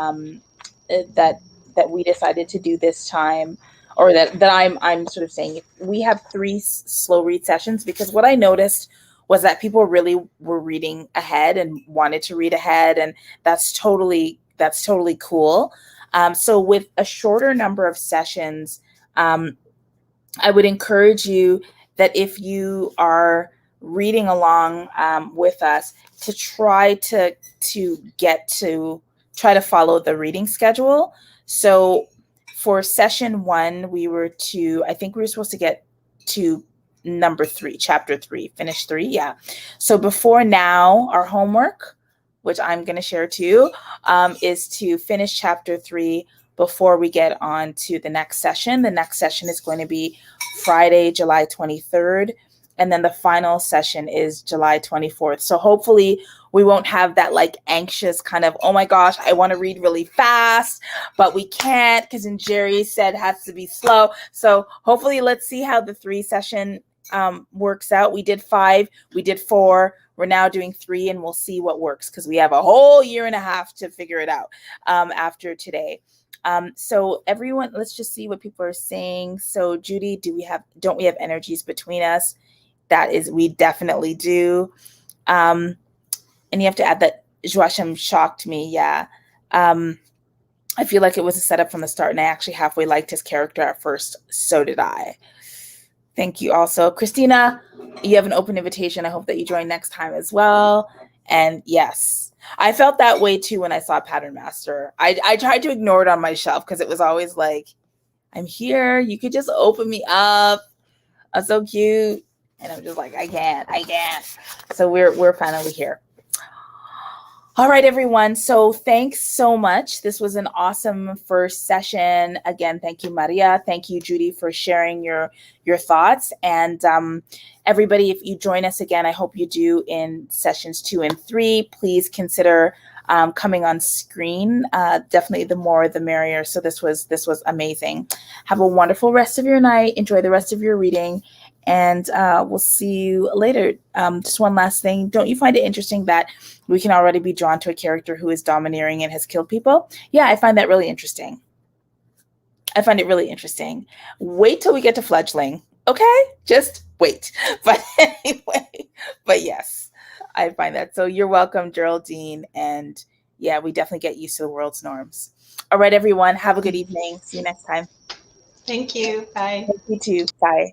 that we decided to do this time, or that I'm sort of saying, we have 3 slow read sessions, because what I noticed was that people really were reading ahead and wanted to read ahead, and that's totally cool. So with a shorter number of sessions, I would encourage you that if you are reading along with us, to try to follow the reading schedule. So for session 1, I think we were supposed to get to number 3, chapter 3, finish 3. Yeah. So before now, our homework, which I'm going to share too, is to finish chapter 3 before we get on to the next session. The next session is going to be Friday, July 23rd. And then the final session is July 24th. So hopefully we won't have that like anxious kind of, oh my gosh, I want to read really fast, but we can't because Jerry said it has to be slow. So hopefully let's see how the 3 session works out. We did 5, we did 4. We're now doing 3, and we'll see what works because we have a whole year and a half to figure it out after today. So everyone, let's just see what people are saying. So Judy, don't we have energies between us? That is, we definitely do. And you have to add that Joachim shocked me. Yeah. I feel like it was a setup from the start, and I actually halfway liked his character at first. So did I. Thank you also. Christina, you have an open invitation. I hope that you join next time as well. And yes, I felt that way too when I saw Patternmaster. I tried to ignore it on my shelf because it was always like, I'm here. You could just open me up. I'm so cute. And I'm just like, I can't. So we're finally here. All right, everyone. So thanks so much. This was an awesome first session. Again, thank you, Maria. Thank you, Judy, for sharing your thoughts. And everybody, if you join us again, I hope you do in sessions 2 and 3. Please consider coming on screen. Definitely the more the merrier. So this was amazing. Have a wonderful rest of your night. Enjoy the rest of your reading. And we'll see you later. Just one last thing. Don't you find it interesting that we can already be drawn to a character who is domineering and has killed people? Yeah, I find that really interesting. I find it really interesting. Wait till we get to fledgling. Okay? Just wait. But anyway, but yes, I find that. So you're welcome, Geraldine. And yeah, we definitely get used to the world's norms. All right, everyone. Have a good evening. See you next time. Thank you. Bye. Thank you too. Bye.